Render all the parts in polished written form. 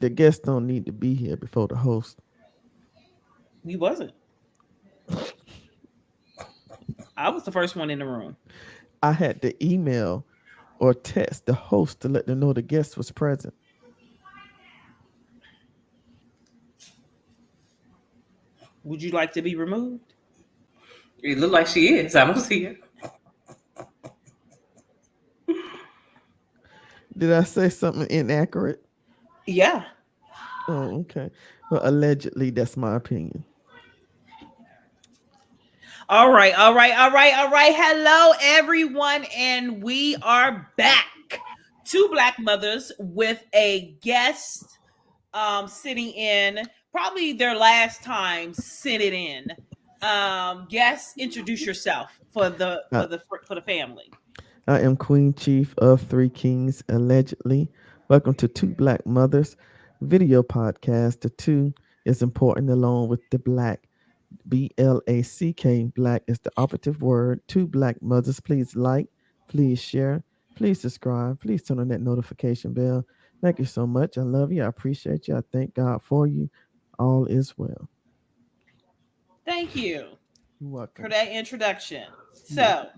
The guests don't need to be here before the host. You wasn't. I was the first one in the room. I had to email or text the host to let them know the guest was present. Would you like to be removed? It look like she is. I don't see it. Did I say something inaccurate? Yeah. Oh, okay. Well, allegedly, that's my opinion. All right, all right, all right, all right. Hello, everyone, and we are back. Two Black mothers with a guest sitting in, probably their last time sitting in. Guest, introduce yourself for the Uh, for the family. I am Queen Chief of Three Kings, allegedly. Welcome to Two Black Mothers video podcast. The two is important along with the black. BLACK. Black is the operative word. Two Black Mothers. Please like, please share, please subscribe, please turn on that notification bell. Thank you so much. I love you. I appreciate you. I thank God for you. All is well. Thank you You're for welcome. that introduction. You're welcome.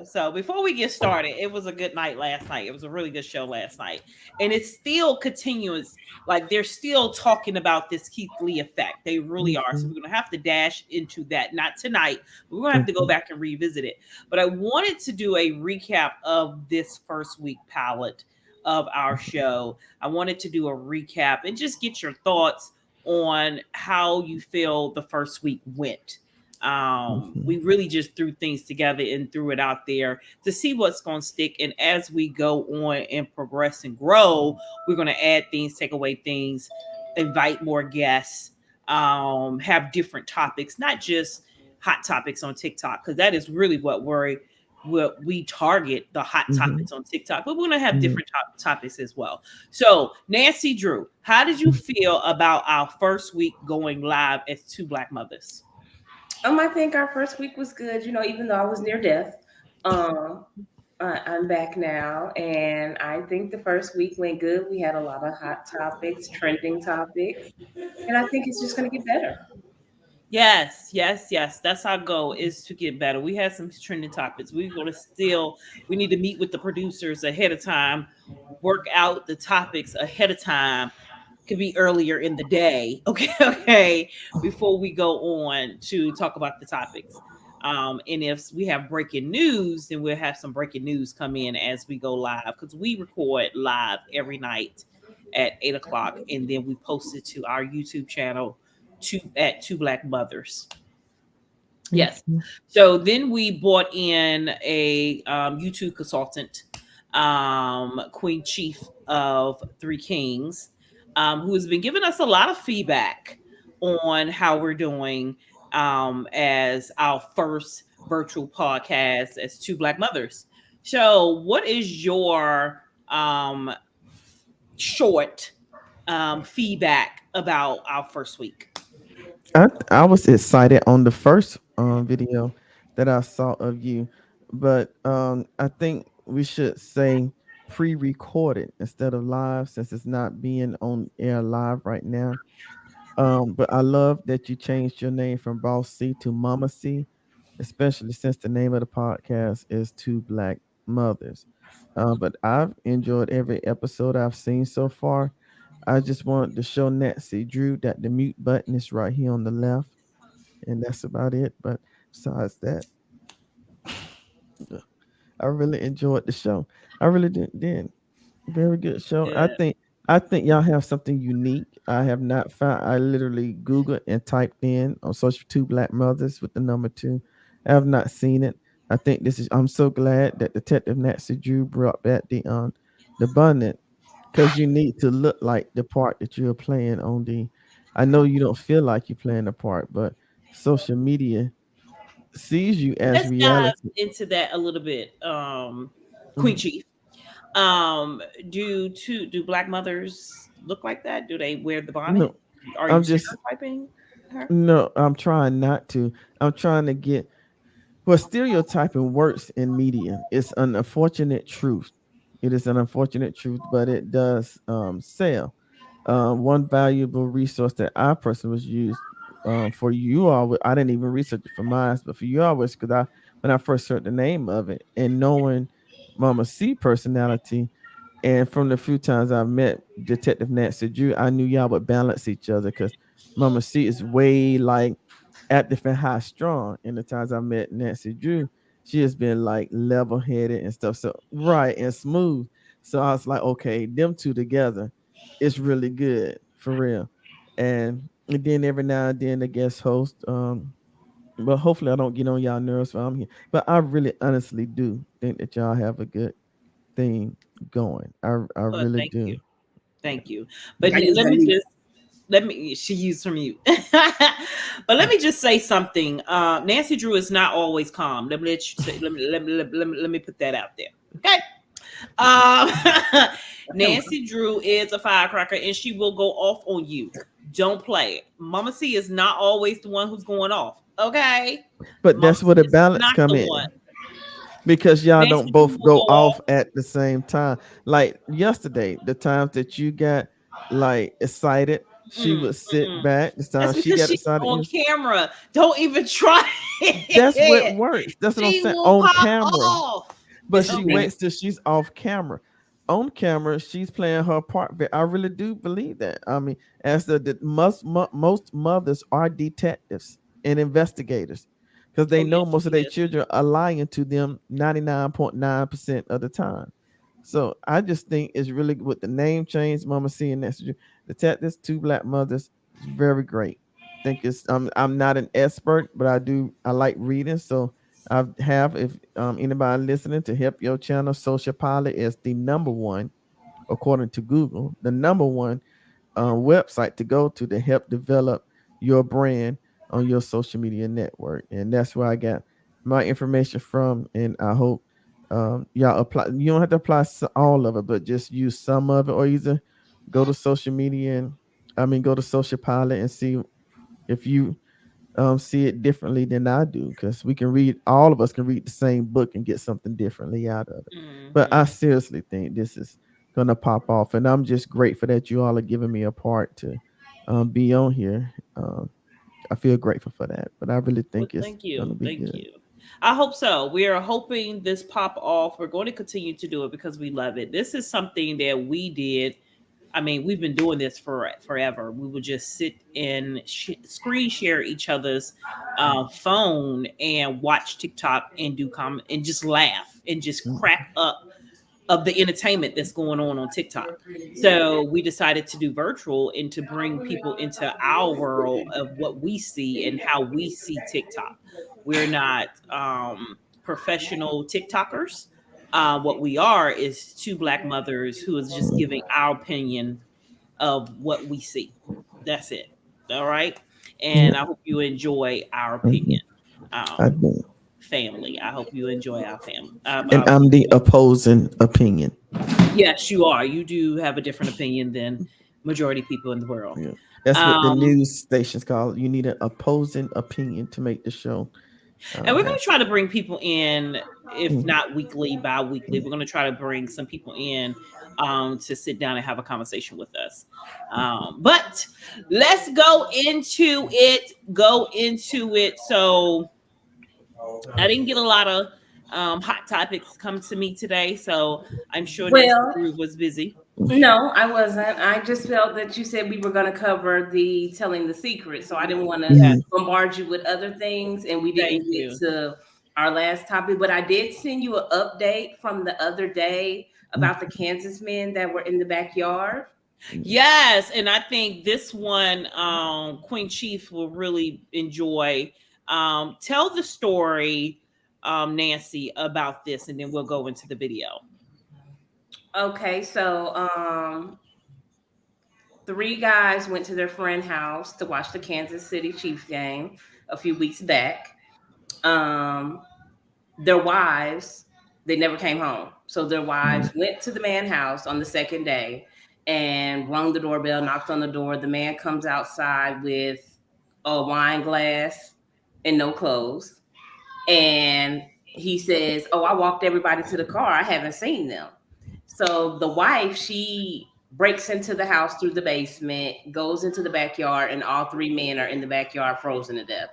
So before we get started, it was a good night last night. It was a really good show last night, and it's still continuous. Like they're still talking about this Keith Lee effect. They really are. So Mhm. we're gonna have to dash into that. Not tonight. But we're gonna have to go Okay. back and revisit it. But I wanted to do a recap of this first week palette of our show. I wanted to do a recap and just get your thoughts on how you feel the first week went. We Mhm. really just threw things together and threw it out there to see what's going to stick. And as we go on and progress and grow, we're going to add things, take away things, invite more guests, have different topics, not just hot topics on TikTok, because that is really what we target, the hot Mhm. topics on TikTok, but we're going to have Mhm. different topics as well. So, Nancy Drew, how did you Mhm. feel about our first week going live as Two Black Mothers? I think our first week was good. Even though I was near death, um, I'm back now, and I think the first week went good. We had a lot of hot topics, trending topics, and I think it's just going to get better. Yes, yes, yes. That's our goal is to get better. We had some trending topics. We're gonna still we need to meet with the producers ahead of time, work out the topics ahead of time. Could be earlier in the day. Okay, okay, before we go on to talk about the topics. And if we have breaking news, then we'll have some breaking news come in as we go live because we record live every night at 8 o'clock, and then we post it to our YouTube channel at Two Black Mothers. Yes. Okay. So then we brought in a YouTube consultant, Queen Chief of Three Kings, who has been giving us a lot of feedback on how we're doing as our first virtual podcast as Two Black Mothers. So, what is your short feedback about our first week? I was excited on the first video that I saw of you, but I think we should say pre-recorded instead of live since it's not being on air live right now. But I love that you changed your name from Boss C to Mama C, especially since the name of the podcast is Two Black Mothers. But I've enjoyed every episode I've seen so far. I just wanted to show Nancy Drew that the mute button is right here on the left, and that's about it. But besides that, I really enjoyed the show. I really did. Very good show. I Good. think y'all have something unique. I have not found. I literally Googled and typed in on social two black mothers with the number two. I have not seen it. I think this is. I'm so glad that Detective Nancy Drew brought back the bonnet because you need to look like the part that you're playing on the. I know you don't feel like you're playing the part, but social media sees you as Let's dive reality. into that a little bit. Queen Mhm. Chief. Do black mothers look like that? Do they wear the bonnet? No, Are you I'm just stereotyping her? no. I'm trying not to. I'm trying to get. Well, stereotyping works in media. It's an unfortunate truth. It is an unfortunate truth, but it does sell. One valuable resource that I personally was used for you all. I didn't even research it for mine, but for you all was because I when I first heard the name of it and knowing Mama C personality, and from the few times I met Detective Nancy Drew, I knew y'all would balance each other because Mama C is way like active and high strong. And the times I met Nancy Drew, she has been like level headed and stuff. So right and smooth. So I was like, okay, them two together, it's really good for real. And then every now and then the guest host, but hopefully I don't get on y'all nerves while I'm here. But I really honestly do think that y'all have a good thing going. I Well, really thank you. do. Thank you. But I use let a me mute. just let me she used her mute. But let me just say something. Nancy Drew is not always calm. Let me let you say, let me put that out there. Okay. Um Nancy Drew is a firecracker and she will go off on you. Don't play it. Mama C is not always the one who's going off. Okay. But Mama that's where C the is balance not come the in one. because y'all don't Nancy Drew both will go go off. off at the same time. Like yesterday, the times that you got like excited, she Mm, would sit mm-mm. back. This That's time she because got she's excited. on camera. Don't even try That's what it. works. That's what I'm She saying. will On pop camera. off. But This is she Okay. me. waits till she's off camera. On camera, she's playing her part. I really do believe that. I mean, as the most mothers are detectives and investigators because they Oh know yes, most she of their is. children are lying to them 99.9% of the time. So I just think it's really with the name change, Mama C and that's detectives, two black mothers is very great. Think it's I'm not an expert, but I like reading, so I have if anybody listening to help your channel, Social Pilot is the number one according to Google, the number one website to go to help develop your brand on your social media network, and that's where I got my information from. And I hope y'all apply. You don't have to apply all of it, but just use some of it, or either go to social media and go to Social Pilot and see if you see it differently than I do because we can read all of us can read the same book and get something differently out of it. But I Hmm. seriously think this is gonna pop off, and I'm just grateful that you all are giving me a part to be on here. I feel grateful for that, but I really Well, think it's thank gonna you. be Thank good. you. I hope so. We are hoping this pop off. We're going to continue to do it because we love it. This is something that we did. I mean, we've been doing this for forever. We would just sit and screen share each other's phone and watch TikTok and do comment and just laugh and just Mm, crack up of the entertainment that's going on TikTok. So we decided to do virtual and to bring people into our world of what we see and how we see TikTok. We're not professional TikTokers. What we are is two black mothers who is just mm, giving our opinion of what we see. That's it. All right. yeah, And I hope you enjoy our opinion. mhm, I Um, do. Family. I hope you enjoy our family. And I'm the opposing opinion. Yes, you are. You do have a different opinion than majority people in the world. Yeah, that's what the Um, news stations call it. You need an opposing opinion to make the show and we're going to happen. try to bring people in, if Mhm, not weekly, bi-weekly. mhm, We're going to try to bring some people in to sit down and have a conversation with us. But let's go into it. Go into it. So I didn't get a lot of hot topics come to me today. So I'm sure Nancy Well, Drew was busy. mhm, no, I wasn't. I just felt that you said we were going to cover the telling the secret. So I didn't want to Yes, mhm, bombard you with other things and we thank didn't get you. to our last topic. But I did send you an update from the other day about the mhm, Kansas men that were in the backyard. mhm. Yes, and I think this one Queen Chief will really enjoy. Tell the story, Nancy, about this, and then we'll go into the video. Okay, so three guys went to their friend house to watch the Kansas City Chiefs game a few weeks back. Um, their wives, they never came home. So their wives went to the man house on the second day and rung the doorbell, knocked on the door. The man comes outside with a wine glass and no clothes. And he says, "Oh, I walked everybody to the car. I haven't seen them." So the wife, she breaks into the house through the basement, goes into the backyard, and all three men are in the backyard frozen to death.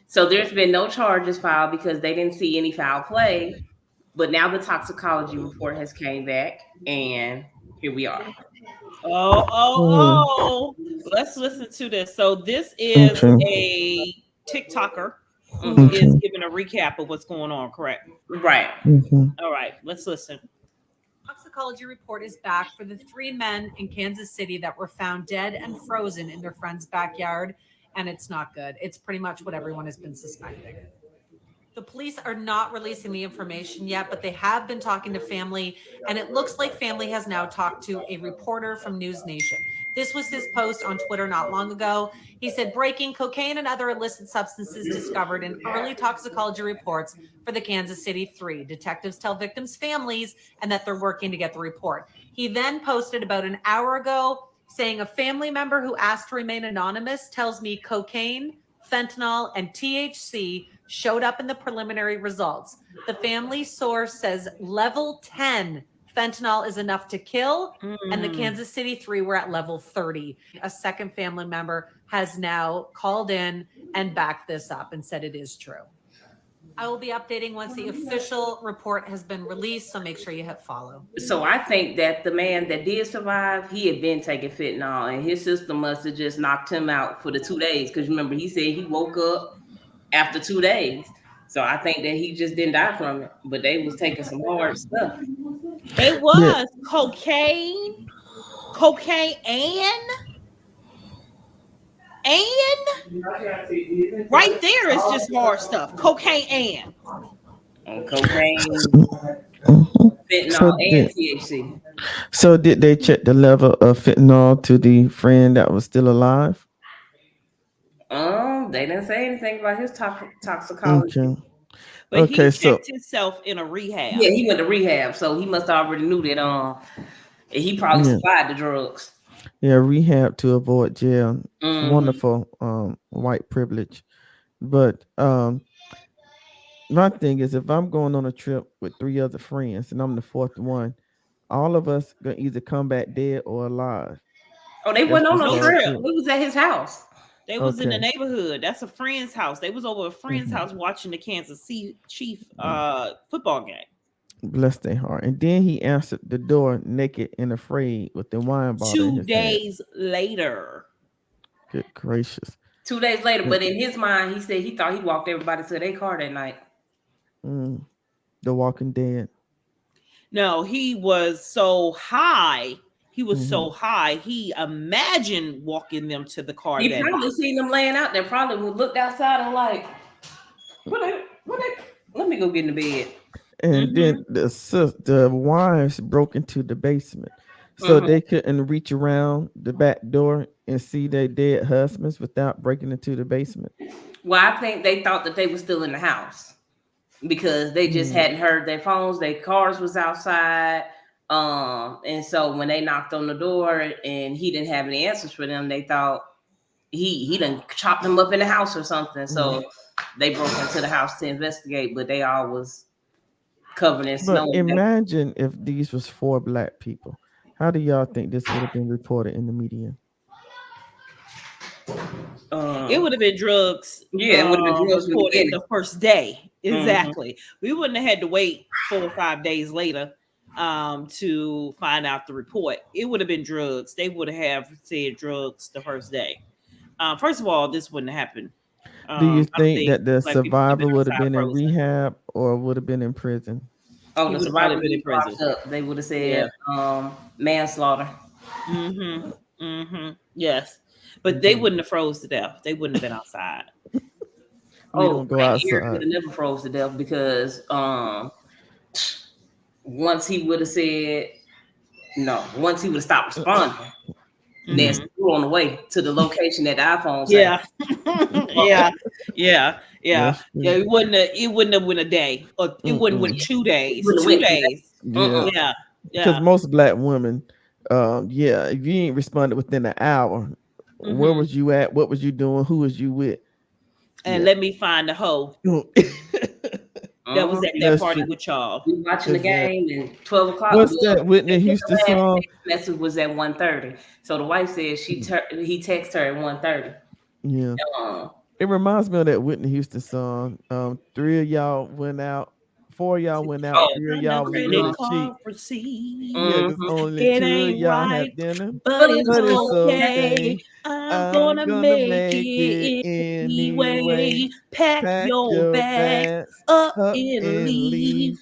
So there's been no charges filed because they didn't see any foul play. But now the toxicology report has came back, and here we are. Oh, oh, Mm, oh. Let's listen to this. So this is okay. a TikToker who Hmm. is Okay. giving a recap of what's going on, correct? Right. Mhm. All right, let's listen. Toxicology report is back for the three men in Kansas City that were found dead and frozen in their friend's backyard. And it's not good. It's pretty much what everyone has been suspecting. The police are not releasing the information yet, but they have been talking to family, and it looks like family has now talked to a reporter from News Nation. This was his post on Twitter not long ago. He said, breaking cocaine and other illicit substances discovered in early toxicology reports for the Kansas City Three. Detectives tell victims' families and that they're working to get the report. He then posted about an hour ago saying a family member who asked to remain anonymous tells me cocaine, fentanyl, and THC showed up in the preliminary results. The family source says level 10 fentanyl is enough to kill, and the Mm. Kansas City Three were at level 30. A second family member has now called in and backed this up and said it is true. I will be updating once the official report has been released, so make sure you hit follow. So I think that the man that did survive, he had been taking fentanyl, and his system must have just knocked him out for the 2 days. Because remember, he said he woke up after 2 days. So I think that he just didn't die from it, but they was taking some hard stuff. It Yeah. was cocaine, and right there is just hard stuff. Cocaine and Cocaine, Mhm. So fentanyl, and did THC. did they check the level of fentanyl to the friend that was still alive? They didn't say anything about his toxicology. Okay. but he Okay. checked So himself in a rehab. Yeah, he went to rehab, so he must already knew that. He probably yeah, supplied the drugs. yeah, rehab to avoid jail. Hmm. Wonderful white privilege. But my thing is, if I'm going on a trip with three other friends and I'm the fourth one, all of us gonna either come back dead or alive. Oh, they That's wasn't on just no No all trip. trip. true. They was at his house. They was in the Okay. neighborhood. That's a friend's house. They was over a friend's Hmm. house watching the Kansas City Chief football game. Bless their heart. And then he answered the door naked and afraid with the wine bottle in Two his hand. days later. Good gracious. 2 days later, Yeah. but in his mind, he said he thought he walked everybody to their car that night. Mm, the Walking Dead. No, he was so high. He was Hmm. so high. He imagined walking them to the car He that probably night. seen them laying out there. Probably looked outside and like, what? Let me go get in the bed. And Hmm. then the wives broke into the basement, so Hmm. they couldn't reach around the back door and see their dead husbands without breaking into the basement. Well, I think they thought that they were still in the house because they just Mm. hadn't heard their phones. Their cars was outside. And so when they knocked on the door and he didn't have any answers for them, they thought he done chopped them up in the house or something. Mm. So they broke into the house to investigate, but they all was covered in But snow. imagine if these was four black people. How do y'all think this would have been reported in the media? It Uh, would have been drugs yeah, it would have been drugs from the reported beginning. the first day. Hmm. Exactly. We wouldn't have had to wait 4 or 5 days later to find out the report. It would have been drugs. They would have said drugs the first day. First of all, this wouldn't happen. Do you I don't think think that the black people would have been survivor would have outside been in frozen. rehab or would have been in prison? Oh, He the would have probably survivor been in he prison. locked up. They would have Yeah. said manslaughter. Mm-hmm. Mm-hmm. Yes. But they Mhm. wouldn't have froze to death. They wouldn't have been outside. We Oh, don't go Frank Ayers would outside. have never froze to death because once he would have said no, once he would have stopped responding, then Mm-hmm. flew on the way to the location that the iPhone say. Yeah. Yeah. Yeah. Yeah. That's Yeah. true. It wouldn't have went a day. Or it wouldn't went Mm-mm. 2 days. Would have Two went 2 days. days. Yeah, Mm-mm. Yeah. because Yeah. most black women, yeah, if you ain't responded within an hour, where Mm-hmm. was you at? What was you doing? Who was you with? And Yeah. let me find the hoe. that was Uh-huh. at that That's party true. with y'all. We watching the Exactly. game and 12 o'clock. What's Well, that Whitney I think Houston the last song? text message was at 1:30. So the wife said he texted her at 1:30. Yeah. Um, It reminds me of that Whitney Houston song. Three of y'all went out, four of y'all went out, oh, three of On the y'all was credit really uh, cheap. card receipt. Yeah, because mm-hmm. only It two of ain't y'all right, have dinner. but But it's it's But it's okay. okay. okay. I'm I'm gonna gonna make make it it anyway. anyway. Pack Pack your your bags bags up up and and leave leave.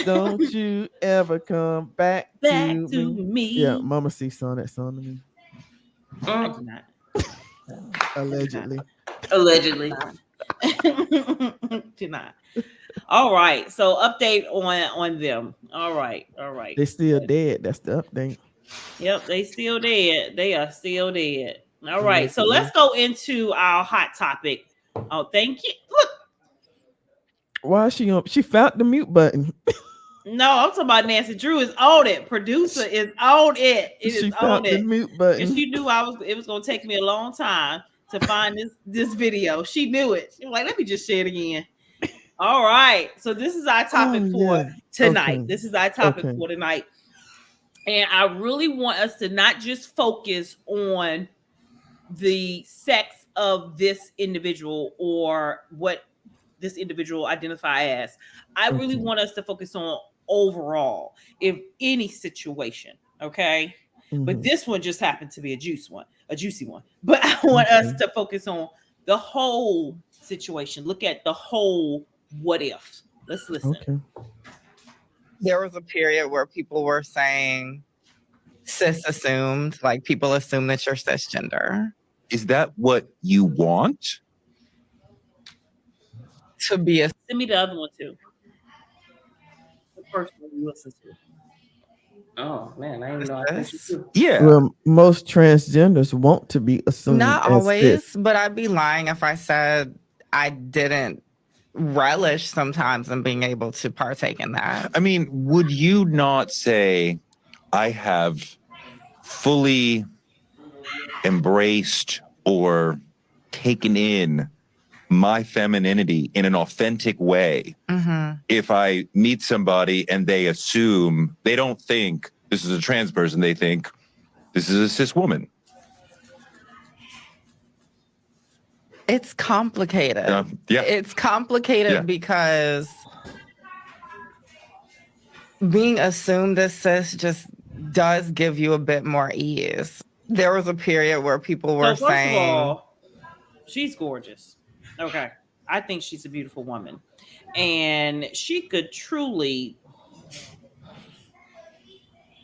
Don't you ever come back back to to me. Yeah, me. Mama C sung that song to me. I Mm, do not. I do not. Allegedly. allegedly. Do not. All right. So update on them. All right. All right. They still dead. That's the update. Yep, they still dead. They are still dead. All right. So let's Allegedly. go into our hot topic. Oh, thank you. Look, Why is she on? She found the mute button. no, I'm talking about Nancy Drew is on it. Producer She, is on it. It is she on found the it. mute Because button. she knew it was gonna take me a long time to find this video. She knew it. She was like, let me just share it again. All right. So this is our Oh topic for yeah. tonight. Okay. This is our topic Okay. for tonight. And I really want us to not just focus on the sex of this individual or what this individual identify as. I really Okay. want us to focus on overall, if any situation, okay? But Mm-hmm. this one just happened to be a juicy one. But I want us Okay. to focus on the whole situation. Look at the whole what if. Let's listen. Okay. There was a period where people were saying cis assumed, like people assume that you're cisgender. Is that what you want? To be a Send me the other one too. The first one you listen to. Oh man, I didn't know I sent you cis. too. Yeah. Well, most transgenders want to be assumed Not as always, this. but I'd be lying if I said I didn't relish sometimes in being able to partake in that. I mean, would you not say, I have fully embraced or taken in my femininity in an authentic way Mm-hmm. if I meet somebody and they assume, they don't think this is a trans person, they think this is a cis woman? It's complicated. Yeah. It's complicated Yeah. because being assumed as cis just does give you a bit more ease. There was a period where people were So first of saying, all, she's gorgeous. Okay. I think she's a beautiful woman. And she could truly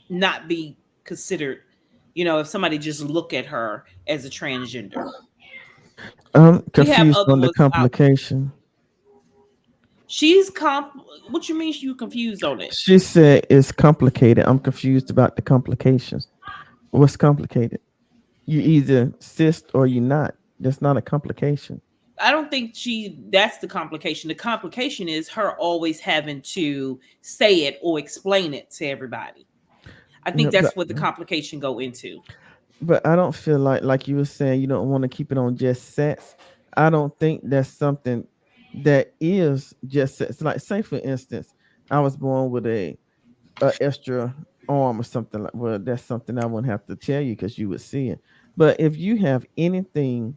not be considered, if somebody just look at her as a transgender. I'm We have confused other on the ones out. complication. She's what you mean you confused on it? She said it's complicated. I'm confused about the complications. What's complicated? You either cis or you're not. That's not a complication. I don't think that's the complication. The complication is her always having to say it or explain it to everybody. I Yeah, think that's what the complication go into. but I don't feel like you were saying you don't want to keep it on just sex. I don't think that's something that is just sex. Like say for instance, I was born with a extra arm or something like well, that's something I wouldn't have to tell you because you would see it. But if you have anything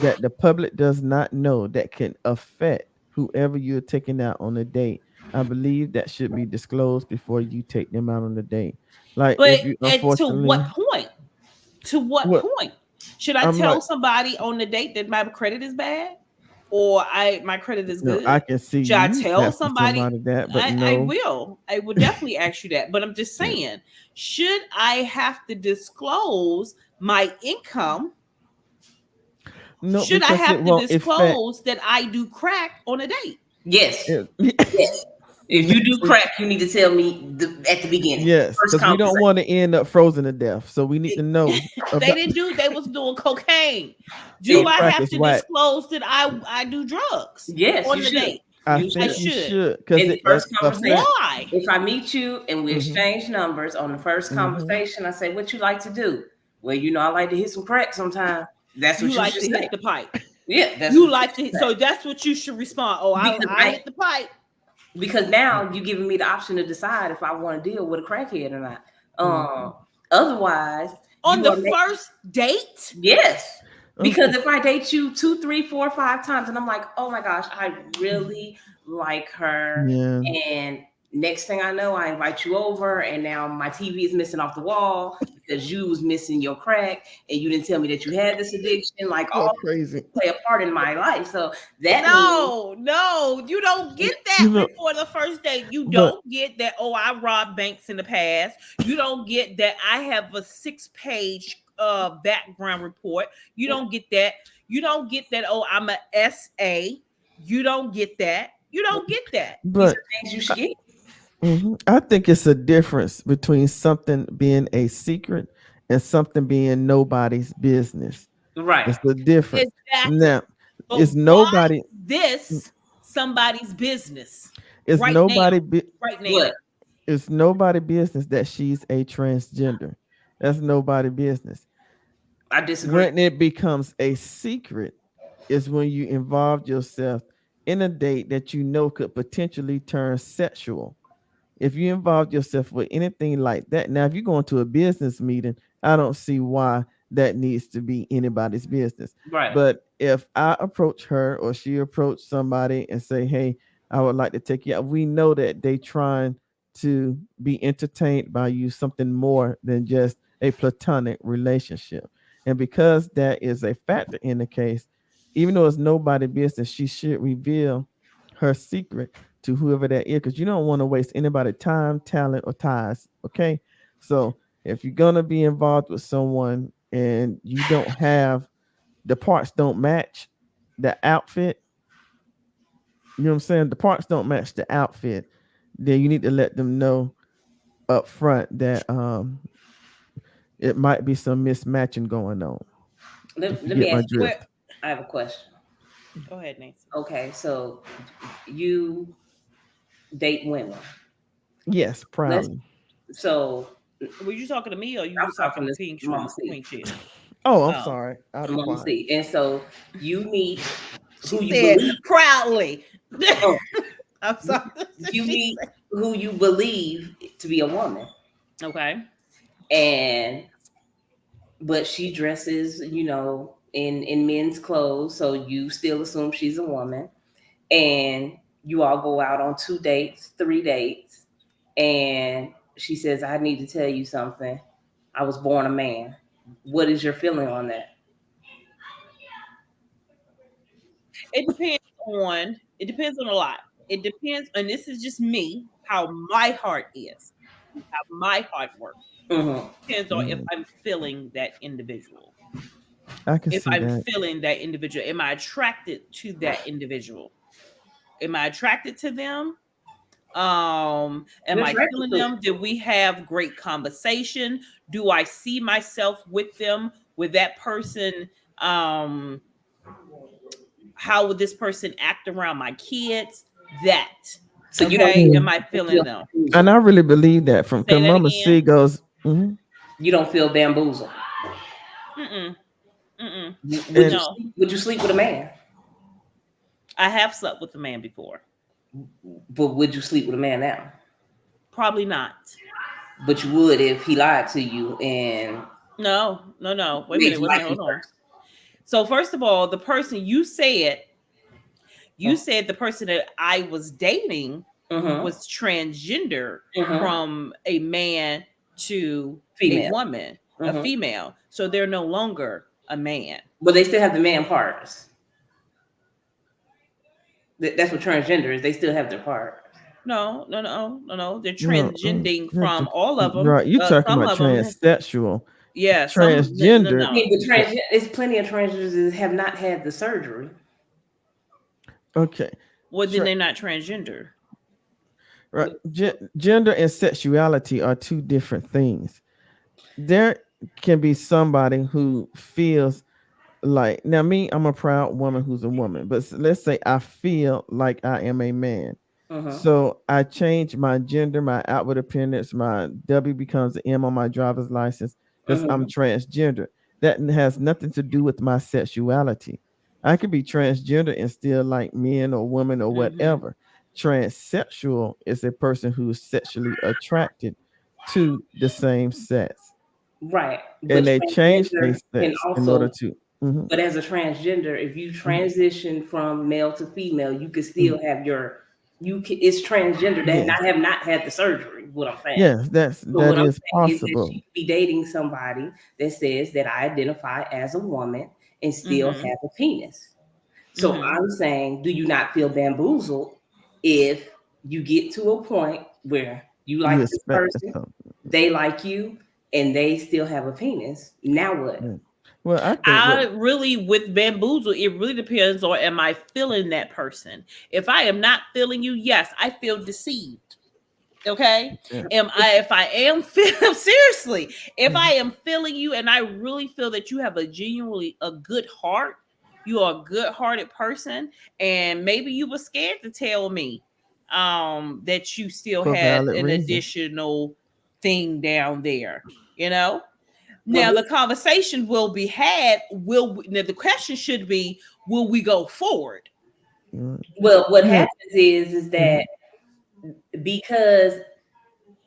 that the public does not know that can affect whoever you're taking out on a date, I believe that should be disclosed before you take them out on the date. Like But if you to what unfortunately point? To what what point? Should I I'm tell like, somebody on the date that my credit is bad? Or my credit is I good? can see Should I you tell asking somebody? somebody that, but I no, will. I will definitely ask you that. But I'm just yeah, saying, should I have to disclose my income? no, Should I because it have to won't affect disclose that I do crack on a date? Yes, it. yes. If you do crack, you need to tell me at the beginning, Yes, first because we don't conversation. want to end up frozen to death, so we need to know They about. didn't do. They was doing cocaine. So Do I crack have is to whack. disclose that I do drugs Yes, on you the should. date? I You I think should. you should. should because In the it first conversation, affects. Why? if I meet you and we Hmm. exchange numbers on the first Hmm. conversation, I say, "What you like to do?" Well, I like to hit some crack sometime. That's You what you like should to say. hit the pipe. Yeah, that's You what you like should to. say. So that's what you should respond. Oh, Because I hit the pipe. because now you giving me the option to decide if I want to deal with a crackhead or not. Mhm. Otherwise, On you the are making first date? yes. Okay. Because if I date you 2, 3, 4, 5 times and I'm like, oh my gosh, I really like her, Yeah. and next thing I know, I invite you over, and now my TV is missing off the wall because you was missing your crack, and you didn't tell me that you had this addiction. Like Go all crazy. play a part in my life, so that means No, no, you don't get that You know, before the first date. You but don't get that, oh, I robbed banks in the past. You don't get that I have a 6-page background report. You don't get that. You don't get that, oh, I'm a SA. You don't get that. You don't get that. these but are things you should get. I think it's a difference between something being a secret and something being nobody's business. Right. It's the difference. Exactly. Now, But it's why nobody. this somebody's business It's right now? nobody. Right now. What? It's nobody business that she's a transgender. That's nobody business. I disagree. When it becomes a secret, is when you involve yourself in a date that you know could potentially turn sexual. If you involve yourself with anything like that, now if you go into a business meeting, I don't see why that needs to be anybody's business. Right. But if I approach her or she approach somebody and say, hey, I would like to take you out, we know that they trying to be entertained by you, something more than just a platonic relationship. And because that is a factor in the case, even though it's nobody business, she should reveal her secret to whoever that is, because you don't want to waste anybody time, talent, or ties. Okay. So if you're gonna be involved with someone and you don't have the parts don't match the outfit, you know what I'm saying? The parts don't match the outfit, then you need to let them know up front that it might be some mismatching going on. If you Let get me my ask you. Where drift. I have a question. go ahead, Nancy. Okay, so you date women. Yes, Let's. proudly. So Were you talking to me or you I'm was talking talking to to Pink Mama Shrew, C. Queen Chill? Oh, I'm Oh. sorry. I'll be Mama quiet. C. And so you meet She who you said believe. proudly. Oh, I'm sorry. you She meet said, who you believe to be a woman, okay. and but she dresses, in men's clothes, so you still assume she's a woman, and you all go out on 2 dates, 3 dates, and she says, "I need to tell you something. I was born a man." What is your feeling on that? It depends on a lot. It depends, and this is just me, how my heart is, how my heart works. Hmm. Depends on if Mhm. I'm feeling that individual. I can If see I'm that. feeling that individual, am I attracted to that individual? Am I attracted to them? Am You're I attracted feeling to it. them? Did we have great conversation? Do I see myself with them? With that person? Um, how would this person act around my kids? That So you don't okay? feel, Am Mm. I you feeling feel them? And bamboozled. I really believe that from Say because that Mama again. C goes, mhm. You don't feel bamboozled. Mm-mm. Mm-mm. Would you And No, would you sleep with a man? I have slept with a man before. But would you sleep with a man now? Probably not. But you would if he lied to you and No, no, no. Wait a made minute. you Wait a like minute. him Hold on. first. So first of all, the person you Oh. said the person that I was dating Mm-hmm. was transgender Mm-hmm. from a man to a Female. woman, a Mm-hmm. female. So they're no longer a man. But they still have the man parts. That's what transgender is. They still have their part. No, no, no, no, no. They're no, transgending from all of them. right, you talking Some about of them, transsexual, yeah. Some, no, transgender. I mean, no. but it's plenty of transgenders that have not had the surgery. Okay, Well, then Tra- they're not transgender. right. Gender and sexuality are two different things. There can be somebody who feels like now me, I'm a proud woman who's a woman, but let's say I feel like I am a man. Mm-hmm. So I change my gender, my outward appearance, my W becomes an M on my driver's license because I'm Mm-hmm. transgender. That has nothing to do with my sexuality. I could be transgender and still like men or women or Mm-hmm. whatever. Transsexual is a person who is sexually attracted to the same sex, Right. But and they change their transgender can sex in order also, to. Mhm, but as a transgender, if you mhm, transition from male to female, you can mhm. still have your, it's transgender that Yes, have not had the surgery, what I'm saying. yes, So that what I'm is saying is that possible. she could be dating somebody that says that I identify as a woman and still Mm-hmm. have a penis. So Mm-hmm. I'm saying, do you not feel bamboozled if you get to a point where you You like this expect person, something. they like you, and they still have a penis? Now what? Yeah. Well, I think what. I really, with bamboozle, it really depends on, am I feeling that person? If I am not feeling you, yes, I feel deceived. Okay. Yeah. Am I, if I am seriously, if I am feeling you and I really feel that you have a genuinely a good heart, you are a good hearted person, and maybe you were scared to tell me that you still For had valid an reason. additional thing down there, you know. Well, Now the conversation will be had. Now the question should be, will we go forward? Mm. what Yeah. happens is Mhm. that because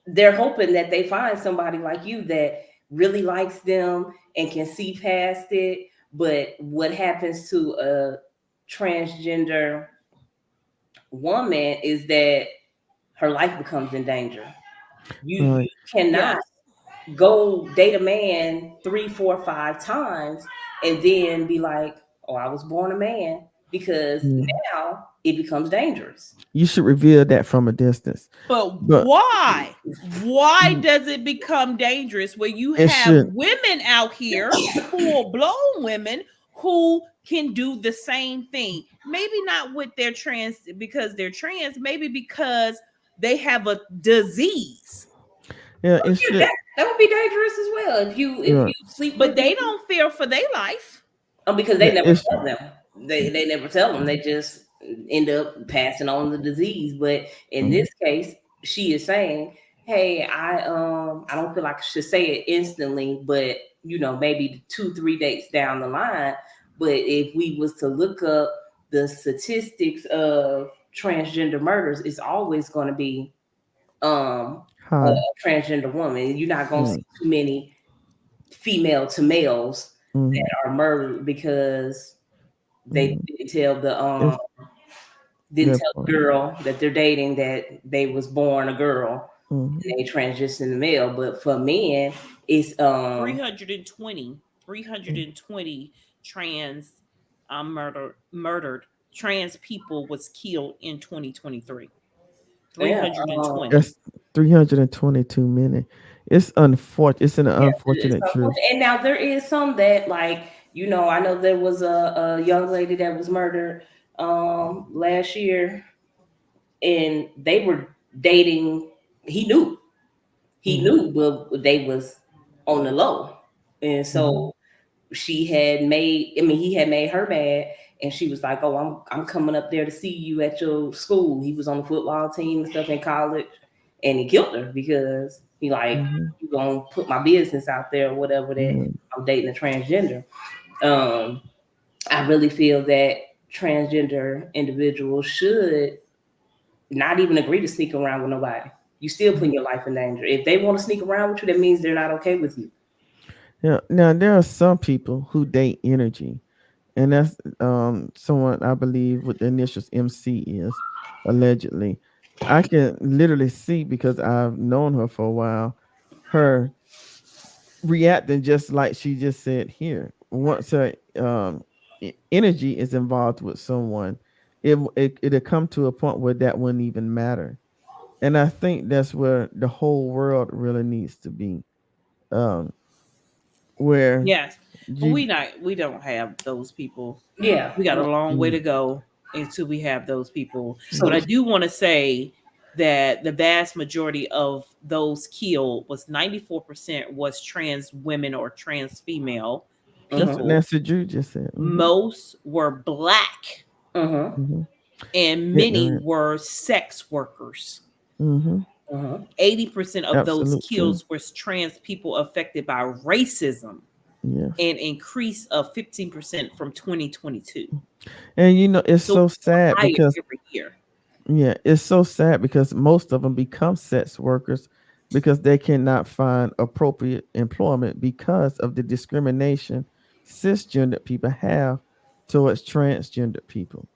they're hoping that they find somebody like you that really likes them and can see past it. But what happens to a transgender woman is that her life becomes in danger. You Right. cannot Yes. go date a man 3, 4, 5 times and then be like, "Oh, I was born a man," because Yeah. now it becomes dangerous. You should reveal that from a distance. But But why? Why mm, does it become dangerous when you it have should. women out here, full blown women, who can do the same thing? Maybe not with their trans because they're trans, maybe because they have a disease. Yeah. It Yeah, should. that would be dangerous as well if Yeah. you sleep But with they me. don't fear for their life. Because they Yeah. never It tell them. They never tell them. They just end up passing on the disease. But in mhm. this case, she is saying, "Hey, I don't feel like I should say it instantly, but maybe 2, 3 dates down the line. But if we was to look up the statistics of transgender murders, it's always going to be a Hi. transgender woman. You're not going to Mm, see too many female to males mhm, that are murdered because they mhm. didn't It's that tell the part. girl that they're dating that they was born a girl Mhm, and they transitioned to male. But for men, it's 320, mhm. 320 trans murdered trans people was killed in 2023. yeah, 320. That's 322 minutes. It's unfortunate. It's an it's unfortunate truth. unfortunate. And now there is some that like I know there was a young lady that was murdered last year, and they were dating. He knew he Mhm, knew, but they was on the low, and mhm, so she had made. I mean, he had made her mad, and she was like, "Oh, I'm coming up there to see you at your school." He was on the football team and stuff in college, and he killed her because he like, mhm, "You gonna put my business out there or whatever that mhm. I'm dating a transgender." Um, I really feel that transgender individuals should not even agree to sneak around with nobody. You still putting your life in danger. If they want to sneak around with you, that means they're not okay with you. Yeah. Now there are some people who date energy, and that's someone I believe with the initials MC is allegedly. I can literally see because I've known her for a while, her reacting just like she just said here. Once her energy is involved with someone, it'll come to a point where that wouldn't even matter. And I think that's where the whole world really needs to be. Um, where Yes. But you we don't have those people. Yeah. We got a long way mm, to go until we have those people. But I So do want to say that the vast majority of those killed was 94% was trans women or trans female that's what people. Nancy Drew just said. Most were black uh-huh. Hmm. and many Ignorant. were sex workers. Hmm. Uh-huh. 80% of those Absolute truth. kills was trans people affected by racism, Yes. an increase of 15% from 2022. And it's So so it's sad higher because every year. Yeah, it's so sad because most of them become sex workers because they cannot find appropriate employment because of the discrimination cisgender people have towards transgender people.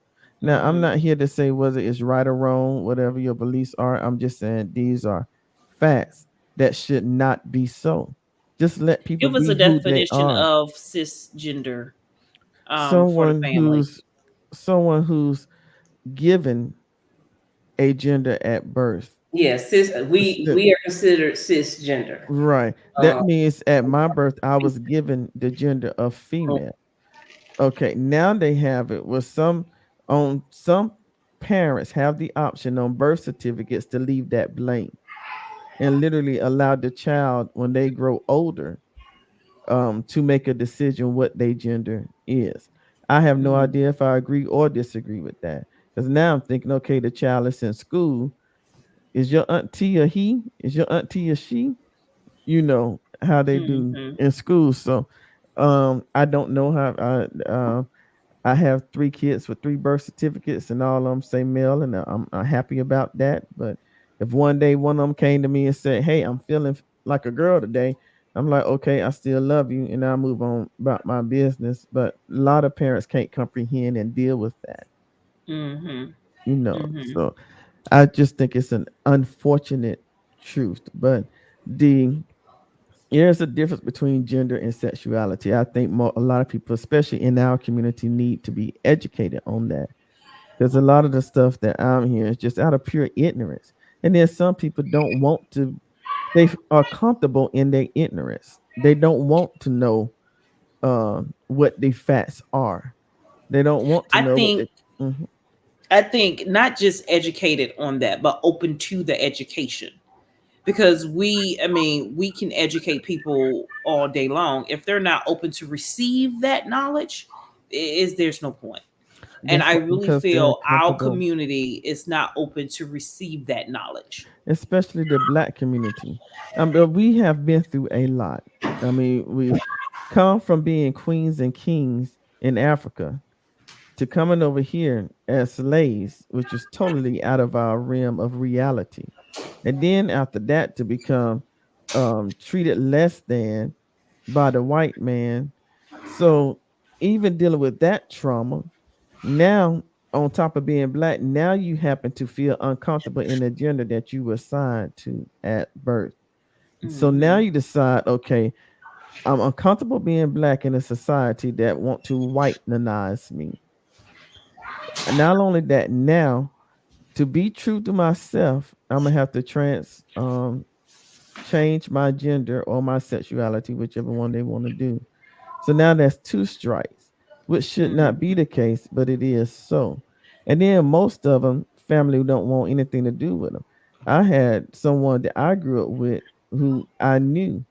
Now, I'm not Mm. here to say whether it's right or wrong, whatever your beliefs are. I'm just saying these are facts that should not be so. Just let people Give us be a who they definition are. of cisgender for the Someone family. who's given a gender at birth. Yes, cis. We are considered cisgender. Right. That Um, means at my birth, I was given the gender of female. Okay. Now they have it with some parents have the option on birth certificates to leave that blank and literally allow the child when they grow older to make a decision what their gender is. I have no Mm. idea if I agree or disagree with that. Because now I'm thinking, okay, the child is in school. Is your auntie a he? Is your auntie a she? You know how they do Hmm. in school. So I don't know how I have three kids with three birth certificates and all of them say male, and I'm happy about that. But if one day one of them came to me and said, hey, I'm feeling like a girl today, I'm like, okay, I still love you, and I'll move on about my business. But a lot of parents can't comprehend and deal with that, Hmm. you know. Hmm. So I just think it's an unfortunate truth. But the there's a difference between gender and sexuality. I think a lot of people, especially in our community, need to be educated on that because a lot of the stuff that I'm hearing is just out of pure ignorance. And then some people don't want to, they are comfortable in their ignorance. They don't want to know what the facts are. They don't want to I know what think they. Mhm. I think not just educated on that, but open to the education. Because I mean, we can educate people all day long. If they're not open to receive that knowledge, there's no point. And That's I what, really because they're feel our comfortable, community is not open to receive that knowledge. especially the black community. But we have been through a lot. I mean, we've come from being queens and kings in Africa to coming over here as slaves, which is totally out of our realm of reality. And then after that, to become treated less than by the white man. So even dealing with that trauma, now on top of being black, now you happen to feel uncomfortable in the gender that you were assigned to at birth. So now Hmm. you decide, okay, I'm uncomfortable being black in a society that want to whitenize me. And not only that, now to be true to myself, I'm gonna have to change my gender or my sexuality, whichever one they want to do. So now that's two strikes, which should not be Hmm. the case, but it is so. And then most of them, family don't want anything to do with them. I had someone that I grew up with who I knew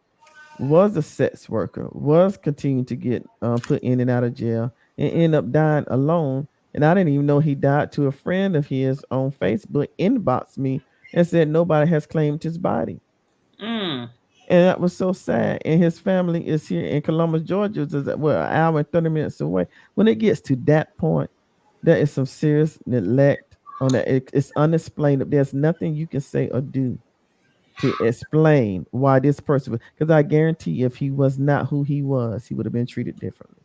was a sex worker, was continuing to get put in and out of jail, and end up dying alone. And I didn't even know he died to a friend of his on Facebook inboxed me and said nobody has claimed his body. Mm. And that was so sad. And his family is here in Columbus, Georgia, which is well, an hour and 30 minutes away. When it gets to that point, there is some serious neglect on that. It's unexplainable. There's nothing you can say or do to explain why this person, because I guarantee if he was not who he was, he would have been treated differently.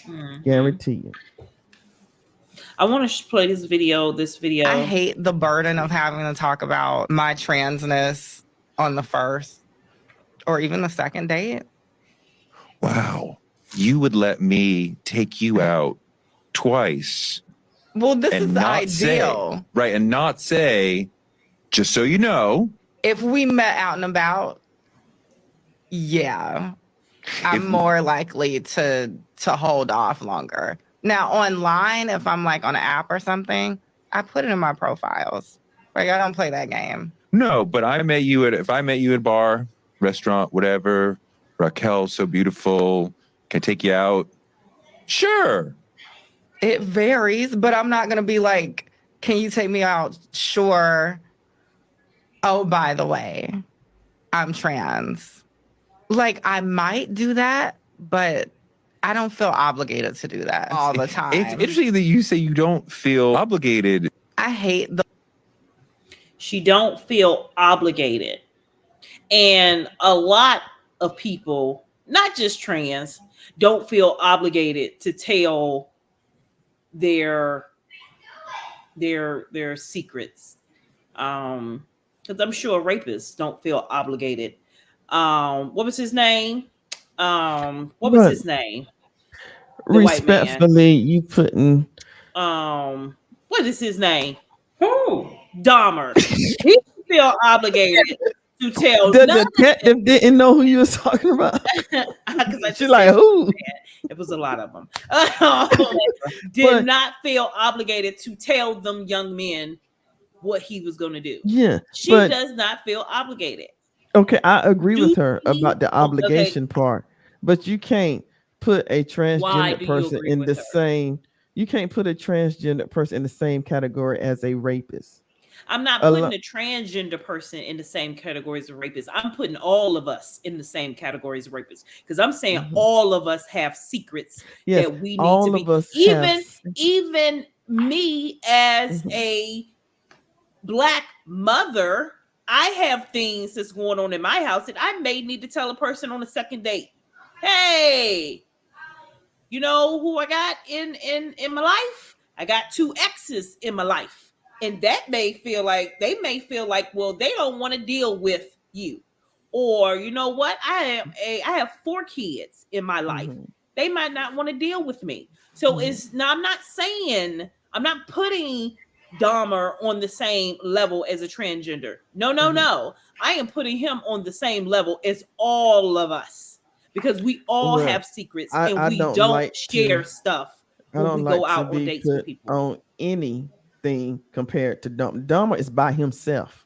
Hmm. Guarantee you. I want to play this video. This I video. hate the burden of having to talk about my transness on the first or even the second date. Wow. You would let me take you out twice Well, this is and not say, ideal. right, and not say, just so you know, If we met out and about, yeah, I'm if more likely to hold off longer. Now online, if I'm like on an app or something, I put it in my profiles. Like I don't play that game. no, but if I met you at a bar, restaurant, whatever, Raquel's so beautiful, can I take you out? Sure. It varies, but I'm not gonna be like, can you take me out? Sure. Oh, by the way, I'm trans. Like I might do that, but I don't feel obligated to do that all the It's time. interesting that you say you don't feel obligated. I hate the She don't feel obligated. And a lot of people, not just trans, don't feel obligated to tell their their secrets. Because I'm sure rapists don't feel obligated. What was his name? What was But his name? The white man. respectfully, you putting What is his name? Who? Dahmer. He feel obligated to tell the none detective didn't know who you was talking about. because I She just like said who? it was a lot of them. Did But not feel obligated to tell them young men what he was going to do. yeah, She but does not feel obligated. okay, I agree Do with her you? about the Okay. obligation part, but you can't put a Why transgender do you person agree in with the her? same. You can't put a transgender person in the same category as a rapist. I'm not A putting lot. a transgender person in the same categories of rapists. I'm putting all of us in the same categories of rapists because I'm saying Mhm. all of us have secrets Yes, that we need to all be. of us have. Even me as Mhm, a black mother, I have things that's going on in my house that I may need to tell a person on a second date. Hey, you know who I got in my life? I got two exes in my life. And that may feel like they may feel like, well, they don't want to deal with you. Or you know what? I have four kids in my life. mhm, They might not want to deal with me. So mhm, it's now I'm not saying I'm not putting Dahmer on the same level as a transgender. No, no, mhm. no. I am putting him on the same level as all of us because we all Well, have secrets I and I we don't don't like share to. stuff I when we don't go like to out on be dates with put people. on anything compared to Dumb. Dumber is by himself.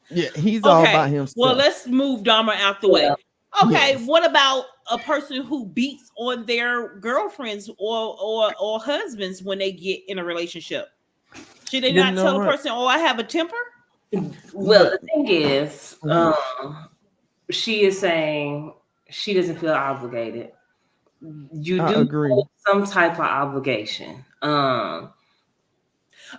Yeah, he's all by Okay, well, himself. let's move Dahmer out the way. Well, Okay, Yes. what about a person who beats on their girlfriends or husbands when they get in a relationship? Should they You not know tell a what? person, "Oh, I have a temper"? well, But the thing is, mhm, she is saying she doesn't feel obligated. You I do agree. hold some type of obligation.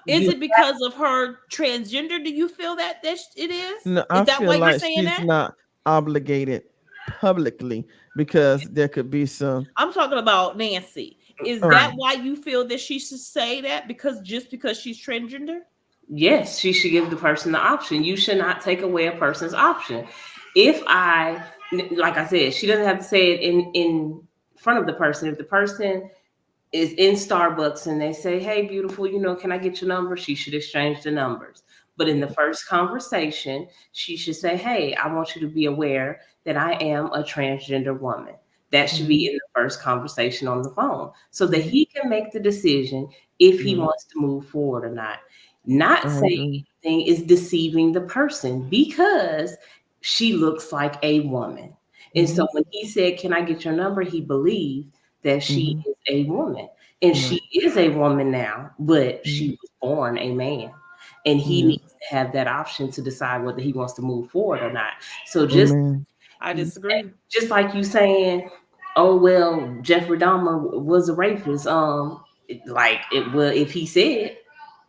Is You it because of her transgender? Do you feel that it is? No, Is I that feel why you're like saying she's that? not obligated publicly because there could be some. I'm talking about Nancy. Is right? that why you feel that she should say that because just because she's transgender? Yes, she should give the person the option. You should not take away a person's option. If I, like I said, she doesn't have to say it in front of the person. If the person is in Starbucks and they say, "Hey, beautiful, can I get your number?" She should exchange the numbers. But in the first conversation, she should say, "Hey, I want you to be aware that I am a transgender woman." That should be Mhm, in the first conversation on the phone so that mhm, he can make the decision if he mhm. wants to move forward or not. Not I saying agree. anything is deceiving the person because she looks like a woman. And so Mhm, when he said, "Can I get your number?" he believed that she mhm. is a woman. And Right. she is a woman now, but Mhm. she was born a man. And he Yeah. needs to have that option to decide whether he wants to move forward or not. So Amen. I disagree. just like you saying, "Oh well, Jeffrey Dahmer was a rapist." Like it will if he said,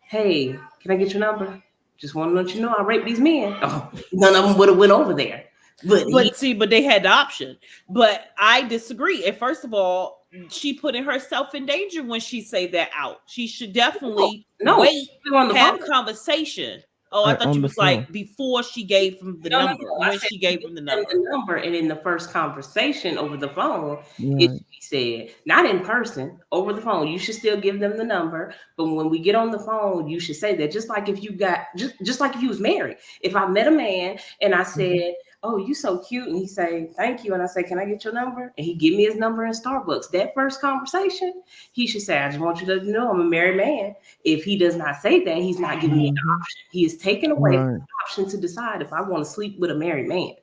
"Hey, can I get your number? Just want to let you know I raped these men." Oh, none of them would have went over there. But he, But they had the option. But I disagree. And first of all, she putting herself in danger when she say that out. She should no, definitely no, wait, we were on the phone. have conversation. Oh, I thought On you the was phone. like before she gave him the No, no, number. no. I When said she you gave give him the them number. the number, and in the first conversation over the phone, it Right. should be said, not in person, over the phone. You should still give them the number, but when we get on the phone, you should say that. Just like if you got, just like if you was married. If I met a man and I Mhm. said, "Oh, you so cute," and he say, "Thank you," and I say, "Can I get your number?" and he give me his number in Starbucks, that first conversation, he should say, "I just want you to know I'm a married man." If he does not say that, he's not giving me an Mhm. option. He is taking away Right. option to decide if I want to sleep with a married man.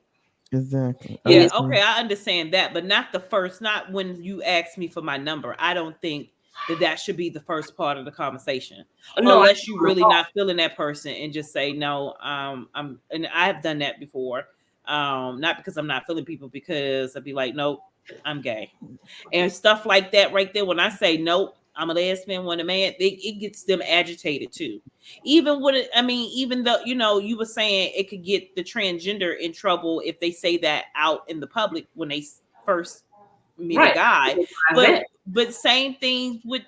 Exactly. I And Yeah, it's agree. okay, I understand that, but not the first, not when you ask me for my number. I don't think that that should be the first part of the conversation, no, I unless you really not feeling that person and just say no. I'm, and I have done that before. Not because I'm not feeling people, because I'd be like, nope, I'm gay, and stuff like that. Right there, when I say nope, I'm a lesbian. When a man, it gets them agitated too. Even when it, I mean, even though you were saying it could get the transgender in trouble if they say that out in the public when they first meet a Right. guy, I but bet. same things with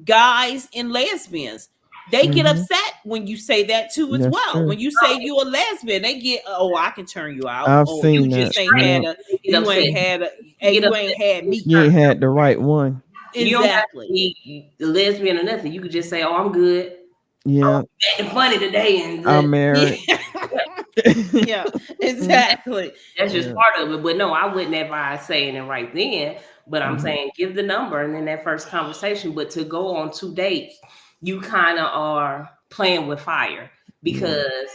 guys and lesbians. They get Hmm. upset when you say that too as That's well. true. When you say you a lesbian, they get, oh, I can turn you out. I've Oh, you seen You that. just ain't straight, had Yeah. a you get you upset. ain't had a You get you ain't upset. had You me. You turn ain't out. had the right one. You don't have to Exactly. be lesbian or nothing. You could just say, "Oh, I'm good. Oh, Yeah. I'm acting funny today," and I'm married. Yeah. Yeah, Mhm. exactly. that's just Yeah. part of it. But no, I wouldn't advise saying it right then. But I'm Hmm. saying give the number and then that first conversation. But to go on 2 dates, you kind of are playing with fire Yeah. because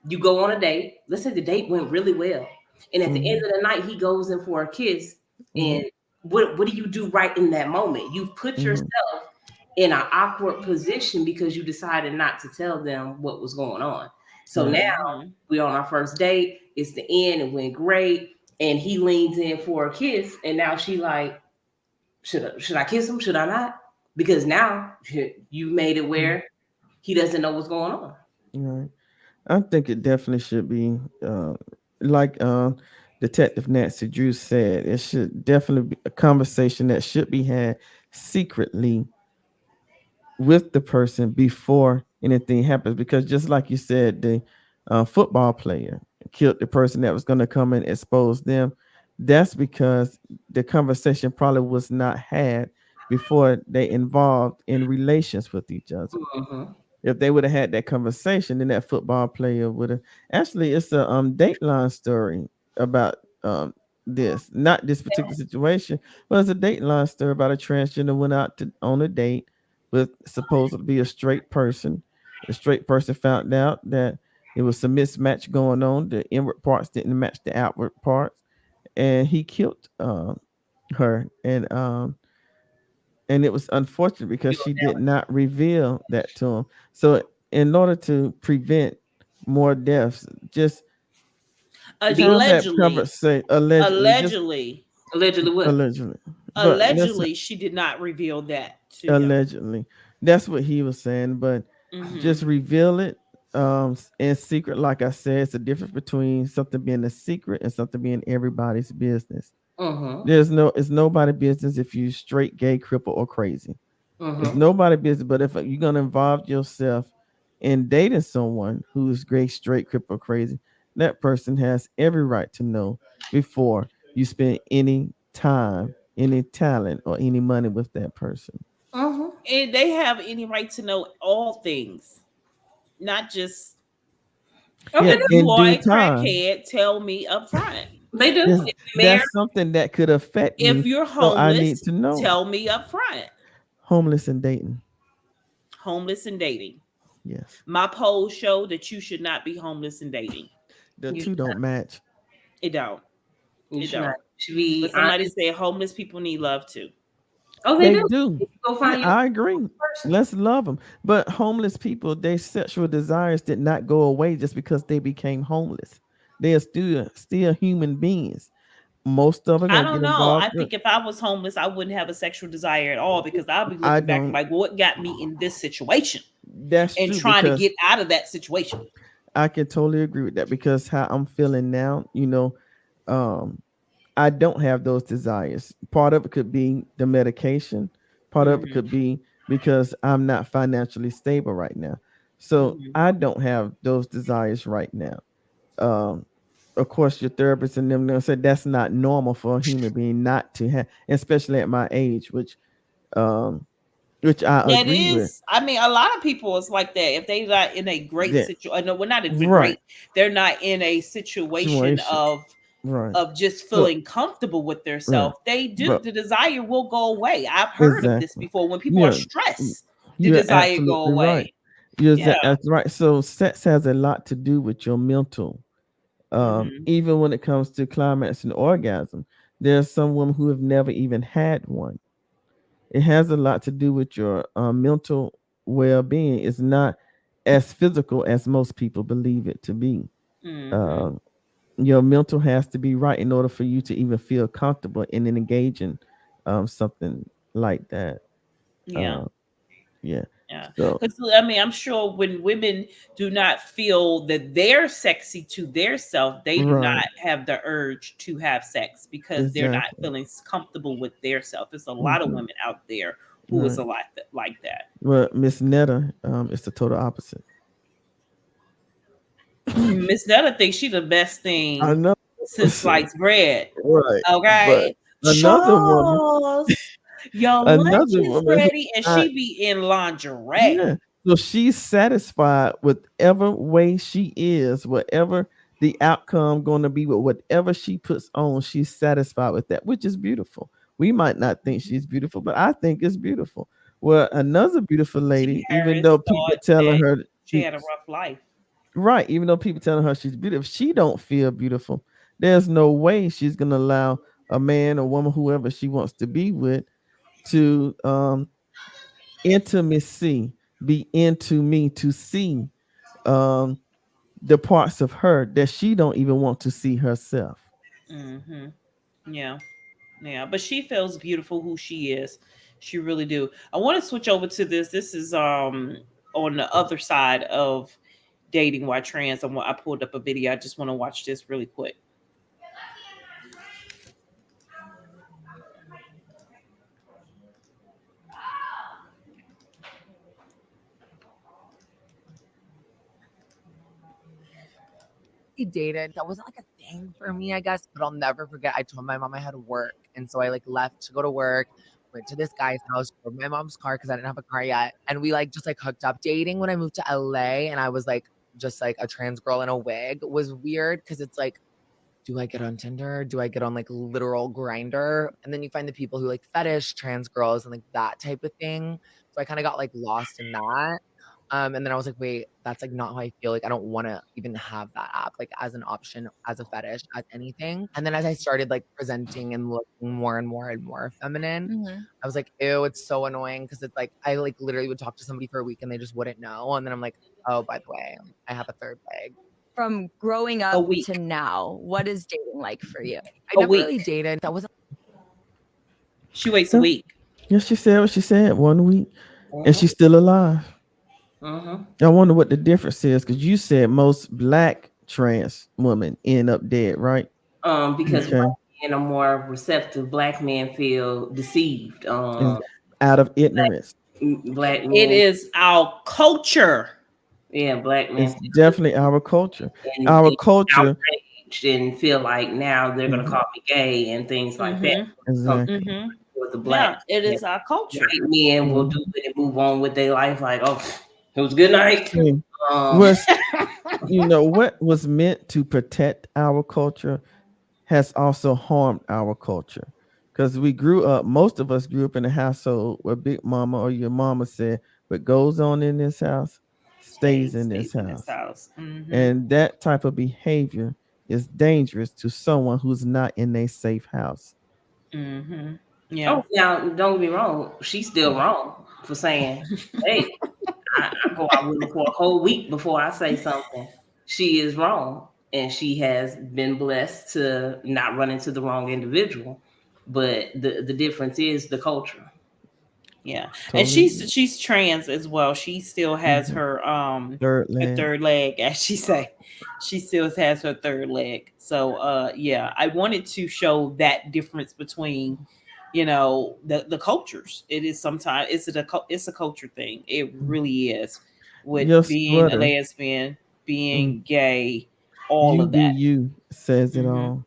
you go on a date. Let's say the date went really well, and at the end Hmm. of the night, he goes in for a kiss. Hmm. And what do you do right in that moment? You've put Hmm. yourself in an awkward position because you decided not to tell them what was going on. So Right. now Hmm. we're on our first date. It's the end. It went great. And he leans in for a kiss. And now she like, should I kiss him? Should I not? Because now you made it Mhm. where he doesn't know what's going on. Right. I think it definitely should be like Detective Nancy Drew said. It should definitely be a conversation that should be had secretly with the person before anything happens. Because just like you said, the football player killed the person that was going to come and expose them. That's because the conversation probably was not had before they involved in relations with each other. Mm-hmm. If they would have had that conversation, then that football player would have. Actually, it's a Dateline story about this, not this particular situation, but it's a Dateline story about a transgender went out on a date with supposed to be a straight person. The straight person found out that it was some mismatch going on. The inward parts didn't match the outward parts, and he killed her. And it was unfortunate because she did not reveal that to him. So, in order to prevent more deaths, just have that Allegedly, conversation. Allegedly, just allegedly, Allegedly what? allegedly, but listen, allegedly, she did not reveal that to him. allegedly, that's what he was saying. But Hmm. just reveal it in secret. Like I said, it's a difference between something being a secret and something being everybody's business. Mm-hmm. It's nobody business if you straight, gay, cripple, or crazy. It's Mm-hmm. nobody business. But if you're gonna involve yourself in dating someone who's gay, straight, cripple, crazy, that person has every right to know before you spend any time, any talent, or any money with that person. Mm-hmm. And they have any right to know all things, not just Oh, Yeah, they if do. you in are due a time. crackhead, tell me up front. They do. That's If you're married, that's something that could affect If me. you're So I need homeless, to know. tell me up front. Homeless and dating. Homeless and dating. Yes. My polls show that you should not be homeless and dating. The you two don't match. It don't. you It should not. don't. You should be But somebody honest. said homeless people need love too. Oh, they They do. do. If you go Yeah, find your I agree. person. Let's love them. But homeless people, their sexual desires did not go away just because they became homeless. They are still human beings. Most of them I gonna don't get know. involved I with. think if I was homeless, I wouldn't have a sexual desire at all because I'll be I looking back and don't. like, well, what got me in this situation That's and true trying to because get out of that situation. I can totally agree with that because how I'm feeling now, um, I don't have those desires. Part of it could be the medication. Part of it Hmm. could be because I'm not financially stable right now. So Hmm. I don't have those desires right now. Um, of course, your therapist and them gonna say that's not normal for a human being not to have, especially at my age, um, which I That agree with. is, I mean, a lot of people is like that. If they not in a great That situation, no, we're not even right great. They're not in a situation situation, right? of just So feeling comfortable with right, themselves. They do but the desire will go away. I've heard of this exactly, before. When people are yeah, stressed, the you're desire go absolutely right. away. Yeah. That's right. So sex has a lot to do with your mental. Hmm. Even when it comes to climax and orgasm, there's some women who have never even had one. It has a lot to do with your mental well-being. It's not as physical as most people believe it to be. Hmm. Uh, your mental has to be right in order for you to even feel comfortable in engaging something like that. Yeah. Yeah. Yeah, So because I mean, I'm sure when women do not feel that they're sexy to their self, they do not right, have the urge to have sex because they're not exactly. feeling comfortable with their self. There's a lot of Hmm. women out there who is Right. a lot like that. Well, Miss Netta, is the total opposite. Miss Netta thinks she the best I thing know. since sliced bread. Right. But Okay, another woman, Charles, your lunch another is woman who ready, and I, she be in lingerie. yeah. So she's satisfied with whatever way she is, whatever the outcome going to be with whatever she puts on, she's satisfied with that, which is beautiful. We might not think she's beautiful, but I think it's beautiful. Well, another beautiful T. lady, even Harris though people thought telling that her she had a rough life. right, even though people telling her she's beautiful, if she don't feel beautiful, there's no way she's gonna allow a man or woman, whoever she wants to be with, to intimacy, be into me, to see um the parts of her that she don't even want to see herself. Hmm. Yeah. Yeah, but she feels beautiful who she is. She really do. I want to switch over to this. This is on the other side of dating while trans. I pulled up a video. I just want to watch this really quick. He dated. That wasn't like a thing for me, I guess, but I'll never forget. I told my mom I had work, and so I like left to go to work. Went to this guy's house, drove my mom's car because I didn't have a car yet, and we like just like hooked up. Dating when I moved to LA, and I was like just like a trans girl in a wig was weird because it's like, do I get on Tinder? Do I get on like literal grinder? And then you find the people who like fetish trans girls and like that type of thing. So I kind of got like lost in that. And then I was like, wait, that's like not how I feel. Like I don't want to even have that app like as an option, as a fetish, as anything. And then as I started like presenting and looking more and more and more feminine, Mhm. I was like, ew, it's so annoying because it's like I like literally would talk to somebody for a week and they just wouldn't know. And then I'm like, oh, by the way, I have a third leg. From growing A up to week. now, what is dating like for you? I A never really week. dated. That wasn't She waits a Yeah, week. yeah, she said what she said 1 week, and Mm-hmm. she's still alive. Mm-hmm. I wonder what the difference is because you said most black trans women end up dead, right? Because Okay, white men are more receptive. Black men feel deceived. and out of Black, ignorance, black It men, is our culture. yeah, black men it's feel definitely our culture. Our and culture, outraged and feel like now they're gonna mhm, call me gay and things like that. Mm-hmm. Comes exactly. Mm-hmm. with the black Yeah, it men. is our culture. White men will do Mhm. it and move on with their life like, oh, it was a good night. See, Um, was what was meant to protect our culture has also harmed our culture because we grew up. Most of us grew up in a household where Big Mama or your mama said, "What goes on in this house stays in this Stays in this house," house. Mm-hmm. and that type of behavior is dangerous to someone who's not in a safe house. Mm-hmm. Yeah. oh, now don't get me wrong, she's still wrong for saying, hey, I go out with her for a whole week before I say something. She is wrong. And she has been blessed to not run into the wrong individual. But the difference is the culture. Yeah, and Totally. she's trans as well. She still has Mhm. Third her leg. third leg, as she say. She still has her third leg. So yeah, I wanted to show that difference between the cultures. It is sometimes it's a culture thing. It really is with Your being a sweater, lesbian, mm, being gay, all you of be that. you, says it Hmm. all.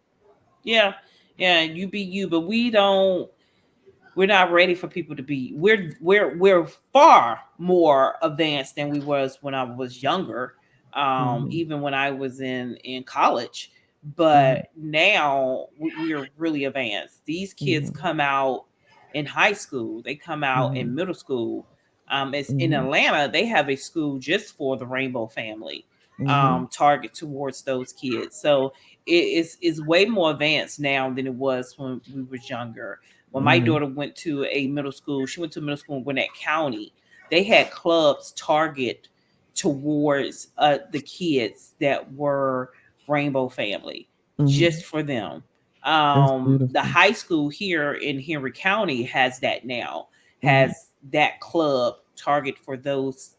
Yeah, yeah, you be you, but we're not ready for people to be we're far more advanced than we was when I was younger, Hmm. even when I was in college, Hmm. but now we are really advanced. These kids Hmm. come out in high school, they come out in Hmm. middle school. It's in Hmm. Atlanta, they have a school just for the rainbow family, Hmm. target towards those kids. So it's way more advanced now than it was when we was younger. When my Hmm. daughter went to a middle school, she went to middle school in Gwinnett County. They had clubs target towards the kids that were rainbow family, Hmm. just for them. That's The beautiful. high school here in Henry County has that now, Hmm. has that club target for those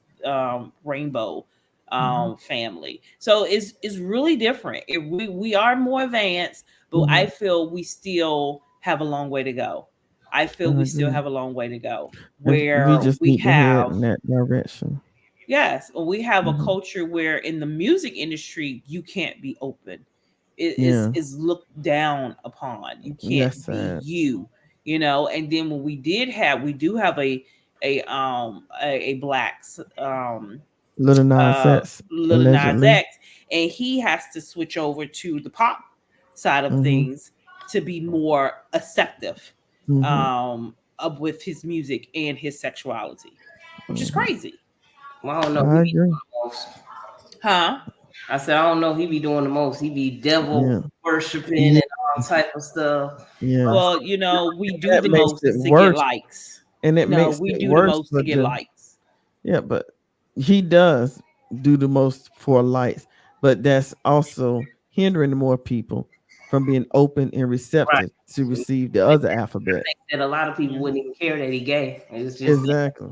rainbow Mhm. family. So it's really different. We are more advanced, but I Mhm. feel we still have a long way to go. I I feel we still agree. have a long way to go And we where just we need to head have, in that direction. yes, we have a Mhm. culture where in the music industry you can't be open. It Yeah, is looked down upon. You can't that's be sad. you, you know. And then when we do have a black Little Nas X, Little Nas allegedly. X, and he has to switch over to the pop side of Mhm. things to be more acceptive Mhm. of with his music and his sexuality, which is Mhm. crazy, Well, I don't know. He I be agree. doing the most. huh? I said I don't know. He be doing the most. He be devil Yeah. worshiping Yeah. and all type of stuff. Yes. Well, you know, we do That the makes most it to get worse, likes. and it No, makes we it do the worse most for to get the likes. yeah, but he does do the most for lights, but that's also hindering more people from being open and Right. receptive to And receive the I other alphabet. think that a lot of people Yeah. wouldn't even care that he gay. It's just that Exactly.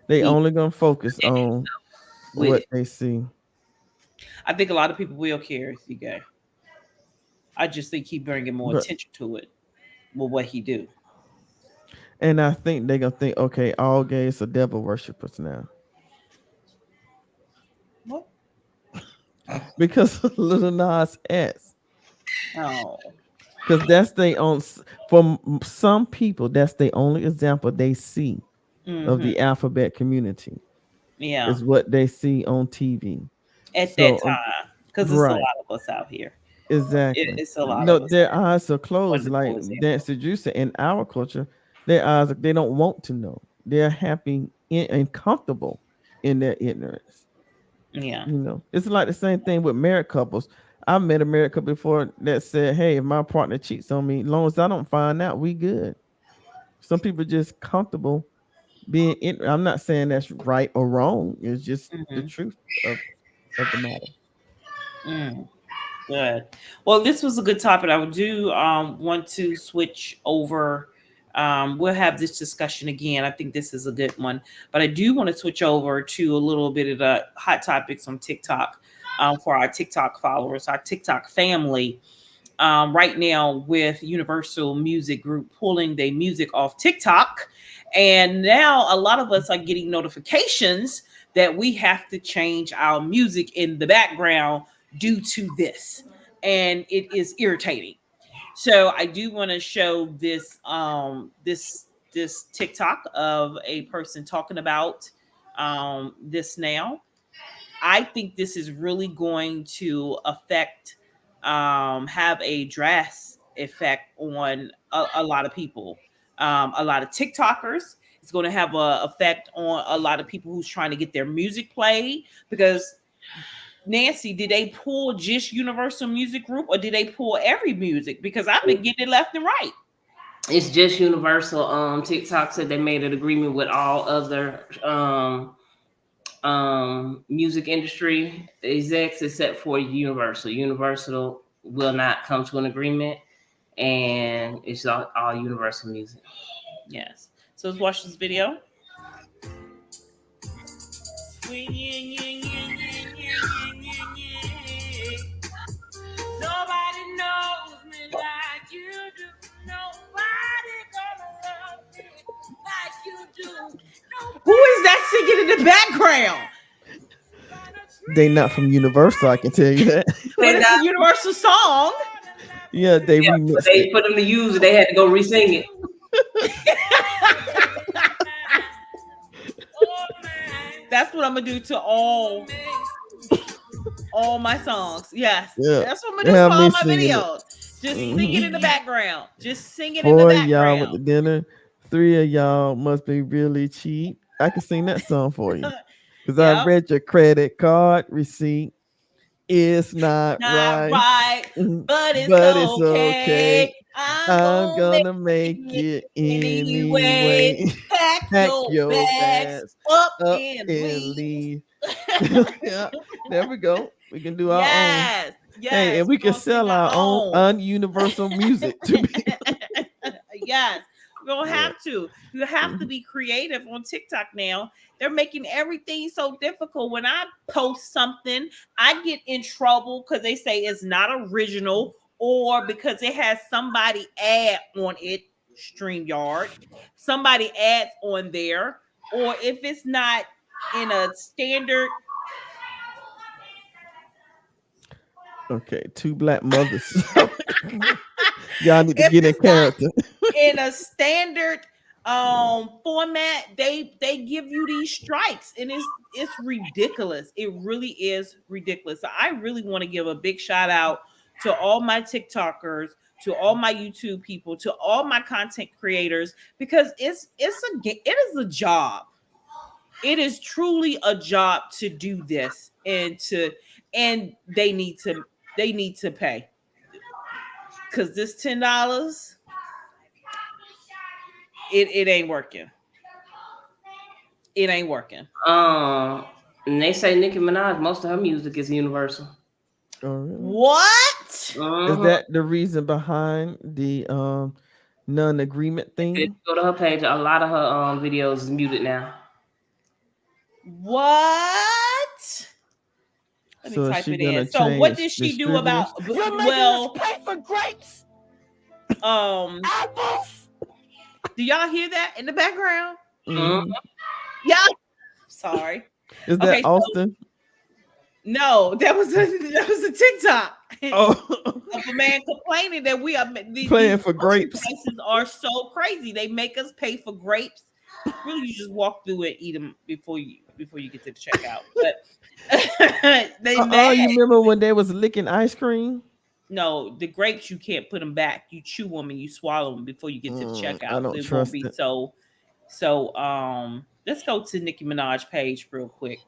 They he only gonna focus protected on with what it. they see. I think a lot of people will care if you gay. I just think he bringing more But attention to it with what he do. and I think they're gonna think, okay, all gays are devil worshippers now. What? Because of Little Nas X. Oh, Because that's they on some people, that's the only example they see of mm-hmm. the alphabet community Yeah. is what they see on TV. At that So time, because it's a right, lot of us out here. exactly. It's a lot No, of us their out eyes are here. closed. Like Wonderful example. Dance Juicer in our culture, their eyes they don't want to know. They're happy and comfortable in their ignorance. Yeah. You know, it's like the same thing with married couples. I met a married couple before that said, "Hey, if my partner cheats on me, as long as I don't find out, we good." Some people just comfortable being in. I'm not saying that's right or wrong. It's just the Mm-hmm. truth of the matter. Mm. Good. Well, this was a good topic. I would do want to switch over. We'll have this discussion again. I think this is a good one, but I do want to switch over to a little bit of the hot topics on TikTok for our TikTok followers, our TikTok family. Right now, with Universal Music Group pulling their music off TikTok, and now a lot of us are getting notifications that we have to change our music in the background due to this, and it is irritating. So I do want to show this TikTok of a person talking about this now. I think this is really going to affect, have a drastic effect on a lot of people, a lot of TikTokers. It's going to have a effect on a lot of people who's trying to get their music played because Nancy, did they pull just Universal Music Group or did they pull every music? Because I've been getting it left and right. It's just universal. TikTok said they made an agreement with all other music industry execs except for Universal. Universal will not come to an agreement, and it's all Universal Music. Yes. So let's watch this video. Nobody knows me like you do. Nobody gonna love me like you do. Who is that singing in the background? They not from Universal, I can tell you that. But They it's a not, universal song. Yeah, they yeah, but remixed they it. put them to use it. They had to go re-sing it. That's what I'm gonna do to all my songs. Yes, Yeah, that's what I'm gonna do for have me all my singing it. videos. Just sing it Mhm. in the background. Just sing it in the Four of y'all with background. the dinner. Three of y'all must be really cheap. I can sing that song for you because I Yep. read your credit card receipt. It's not Not right, right, but it's but it's okay. okay. I'm I'm gonna make gonna make it it anyway. anyway. Pack Pack your your bags bags up up and and leave. leave. Yeah, there we go. We can do our own. Yes, Hey, yes, and we we're can gonna sing sell our our own own. ununiversal music to people. Yes, You don't Yeah. have to. You have to Mhm. be creative on TikTok now. They're making everything so difficult. When I post something, I get in trouble because they say it's not original or because it has somebody ad on it, StreamYard. Somebody ads on there, or if it's not in a standard. Okay, two black mothers. Y'all need to If get in it's not character. in a standard format, they give you these strikes, and it's ridiculous. It really is ridiculous. So I really want to give a big shout out to all my TikTokers, to all my YouTube people, to all my content creators, because it is a job. It is truly a job to do this, and they need to pay, because this $10, it ain't working. It ain't working. And they say Nicki Minaj, most of her music is universal. Oh, really? What? Is Uh-huh. that the reason behind the non-agreement If you thing? go to her page, a lot of her videos is muted now. What? Let me So is type she it in. gonna So what change did she do about, distributors? You're making us well, pay for grapes, um apples. do y'all hear that in the background? Mhm. Hmm. Yeah. Sorry. Is that Okay, so Austin? no, that was a TikTok Oh, of a man complaining that these playing for grocery grapes. prices are so crazy. They make us pay for grapes. Really, you just walk through and eat them before you get to the checkout. But they You mad. remember when they was licking ice cream? No, the grapes you can't put them back. You chew them and you swallow them before you get to the I checkout. So don't it won't trust be it. so. Let's go to Nicki Minaj page real quick.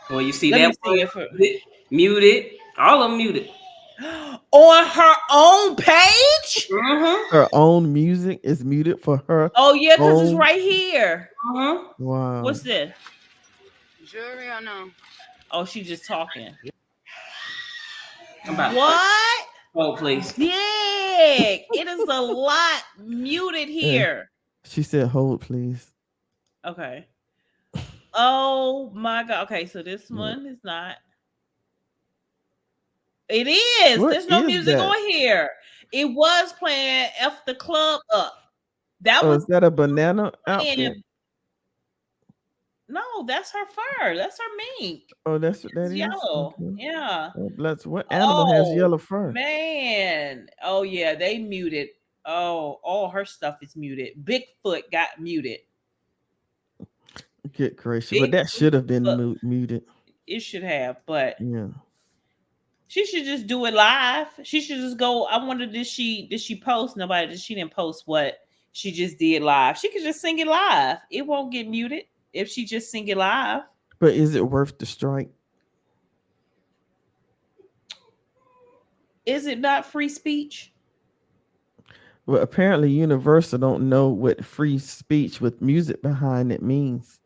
Well, you see Let that me see one if muted, all of them muted. on her own page. Mm-hmm. Her own music is muted for her Oh yeah, because it's own. right here. Mm-hmm. Wow. What's this? Jury or no? Oh, she just talking. I'm about to What? hold, please. Dick. It is a lot muted Yeah. here. She said, "Hold, please." Okay. Oh my god. Okay, so this Yeah. one is not. It is. What There's no is music that? on here. It was playing F the club up. That Oh, was is that a banana outfit? playing. No, that's her fur. That's her mink. Oh, that's what that It's is. yellow. Okay. Yeah. Oh, that's what animal has Oh yellow fur? man. Oh yeah, they muted. Oh, all her stuff is muted. Bigfoot got muted. Good gracious! But that should have been Bigfoot. muted. It should have, but Yeah. she should just do it live. She should just go. I wonder, did she post? Nobody. She didn't post what she just did live. She could just sing it live. It won't get muted if she just sing it live. But is it worth the strike? Is it not free speech? Well, apparently Universal don't know what free speech with music behind it means.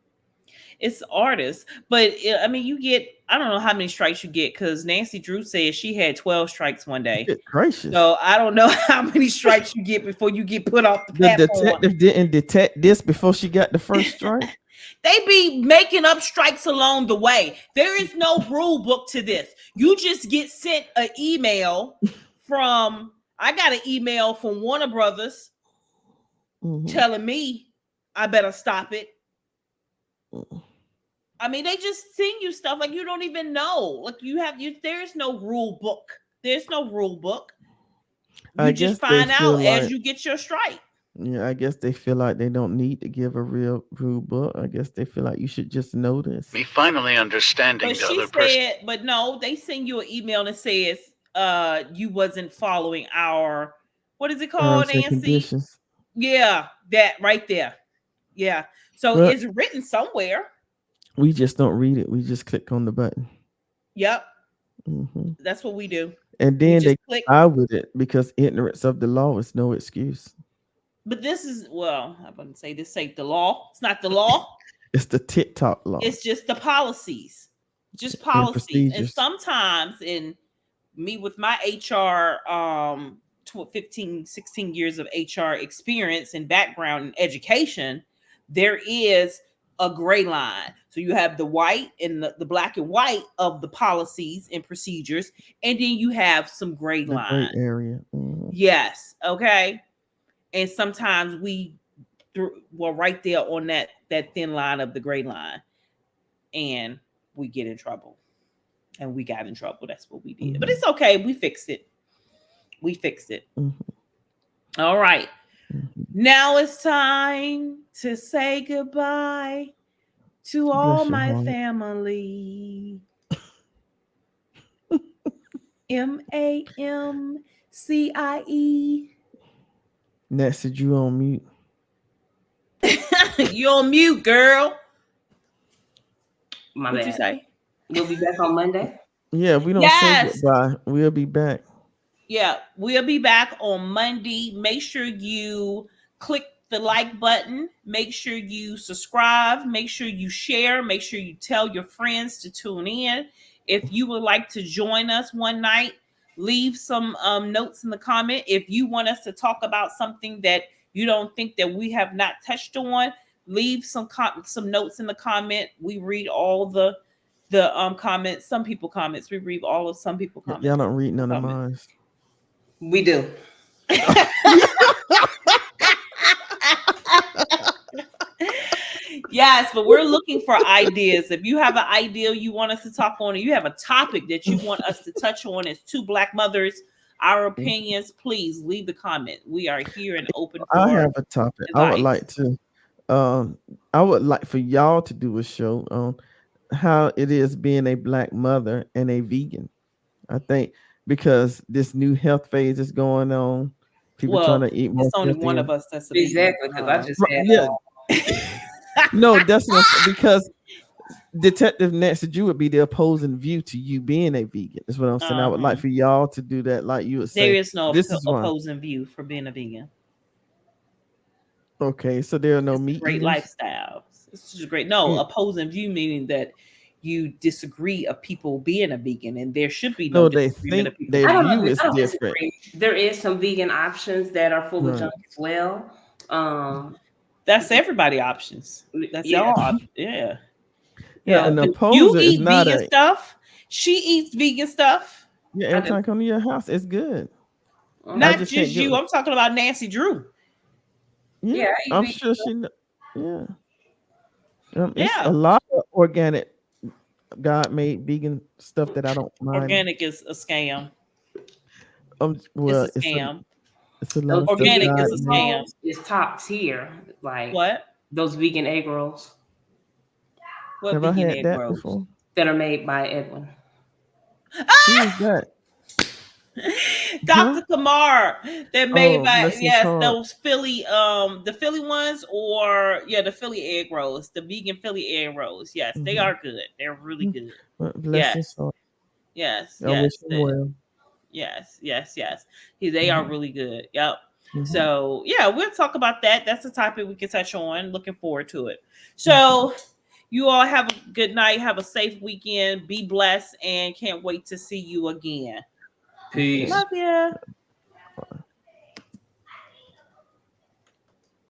It's artists, but I mean, you get. I don't know how many strikes you get because Nancy Drew said she had 12 strikes one day. Good gracious! So I don't know how many strikes you get before you get put off the The platform. detective didn't detect this before she got the first strike. They be making up strikes along the way. There is no rule book to this. You just get sent an email from. I got an email from Warner Brothers Mhm. telling me I better stop it. I mean, they just send you stuff like you don't even know. Like there's no rule book. There's no rule book. I You just guess they find feel out as like you get your strike. Yeah, I guess they feel like they don't need to give a real rule book. I guess they feel like you should just know this. Me finally understanding But the she other person. said, but no, they send you an email that says you wasn't following our what is it called, Terms and Nancy? conditions. Yeah, that right there. Yeah. So Well, it's written somewhere. we just don't read it. We just click on the button. Yep. Hmm. That's what we do. And We then just they click. lie with it because ignorance of the law is no excuse. But this is I wouldn't say this ain't the law. It's not the law. It's the TikTok law It's just the policies. Just and policies. And procedures. sometimes in me with my HR 15, 16 years of HR experience and background and education, there is a gray line. So you have the white and the black and white of the policies and procedures, and then you have some gray The gray line. area. Mhm. Yes. Okay. And sometimes we're right there on that thin line of the gray line, and we get in trouble. And we got in trouble. That's what we did. But Mhm. it's okay. We fixed it. We fixed it. Mhm. All right. Mhm. Now it's time to say goodbye to all Bless your my heart. family. MAMCIE. Next, did you on mute? You on mute, girl. My What'd you bad. say? We'll be back on Monday. Yeah, we don't say Yes. goodbye. We'll be back. Yeah, we'll be back on Monday. Make sure you click the like button. Make sure you subscribe. Make sure you share. Make sure you tell your friends to tune in. If you would like to join us one night, leave some notes in the comment. If you want us to talk about something that you don't think that we have not touched on, leave some notes in the comment. We read all the comments. Some people comments. We read all of some people Y'all comments. don't read none of Comments. mine. We do. Yes, but we're looking for ideas. If you have an idea you want us to talk on, or you have a topic that you want us to touch on as two black mothers, our opinions, please leave the comment. We are here and open I for have a topic. advice. Um, I would like for y'all to do a show on how it is being a black mother and a vegan. I think because this new health phase is going on, people trying Well, to eat more it's only one healthier. of us that's a vegan. Exactly, because I just had Yeah, no, that's what because Detective Nancy Drew would be the opposing view to you being a vegan. That's what I'm saying. I would like Uh-huh. for y'all to do that, like you would There say. is no This is why. opposing view for being a vegan. Okay, so there are no It's a meat great eaters. lifestyle. It's just great. No, Mm, opposing view meaning that you disagree of people being a vegan, and there should be no No, they disagreement think of people their I being don't a view agree. is I don't different. disagree. There is some vegan options that are full of Right. junk as well. Um, That's everybody options. That's yeah, all yeah. Yeah, Yeah. an You opposer is eat not vegan a stuff. She eats vegan stuff. yeah. I Every do. time I come to your house, it's good. I Hmm. Not just just can't get. you. I'm talking about Nancy Drew. Yeah, Yeah, I eat I'm vegan sure stuff. Yeah, it's a Yeah. lot of organic, God made vegan stuff that I don't mind. Organic is a scam. It's Well, a scam. it's a lot Those of stuff vegan Organic God is egg a made. scam. rolls is top tier. Like What? those vegan egg rolls What Have I vegan had egg that rolls? before? that are made by Edwin. Who is that? Huh? Dr. Kamar. They're made Oh, by bless his yes, heart. those Philly the Philly ones or yeah, the Philly egg rolls, the vegan Philly egg rolls. Yes, they Hmm. are good. They're really good. Bless Yes. his heart. Yes, I wish yes. him well. Yes, yes, yes. They are Hmm. really good. Yep. Hmm. So yeah, we'll talk about that. That's a topic we can touch on. Looking forward to it. Hmm. So you all have a good night. Have a safe weekend. Be blessed and can't wait to see you again. Okay. Peace. Love ya.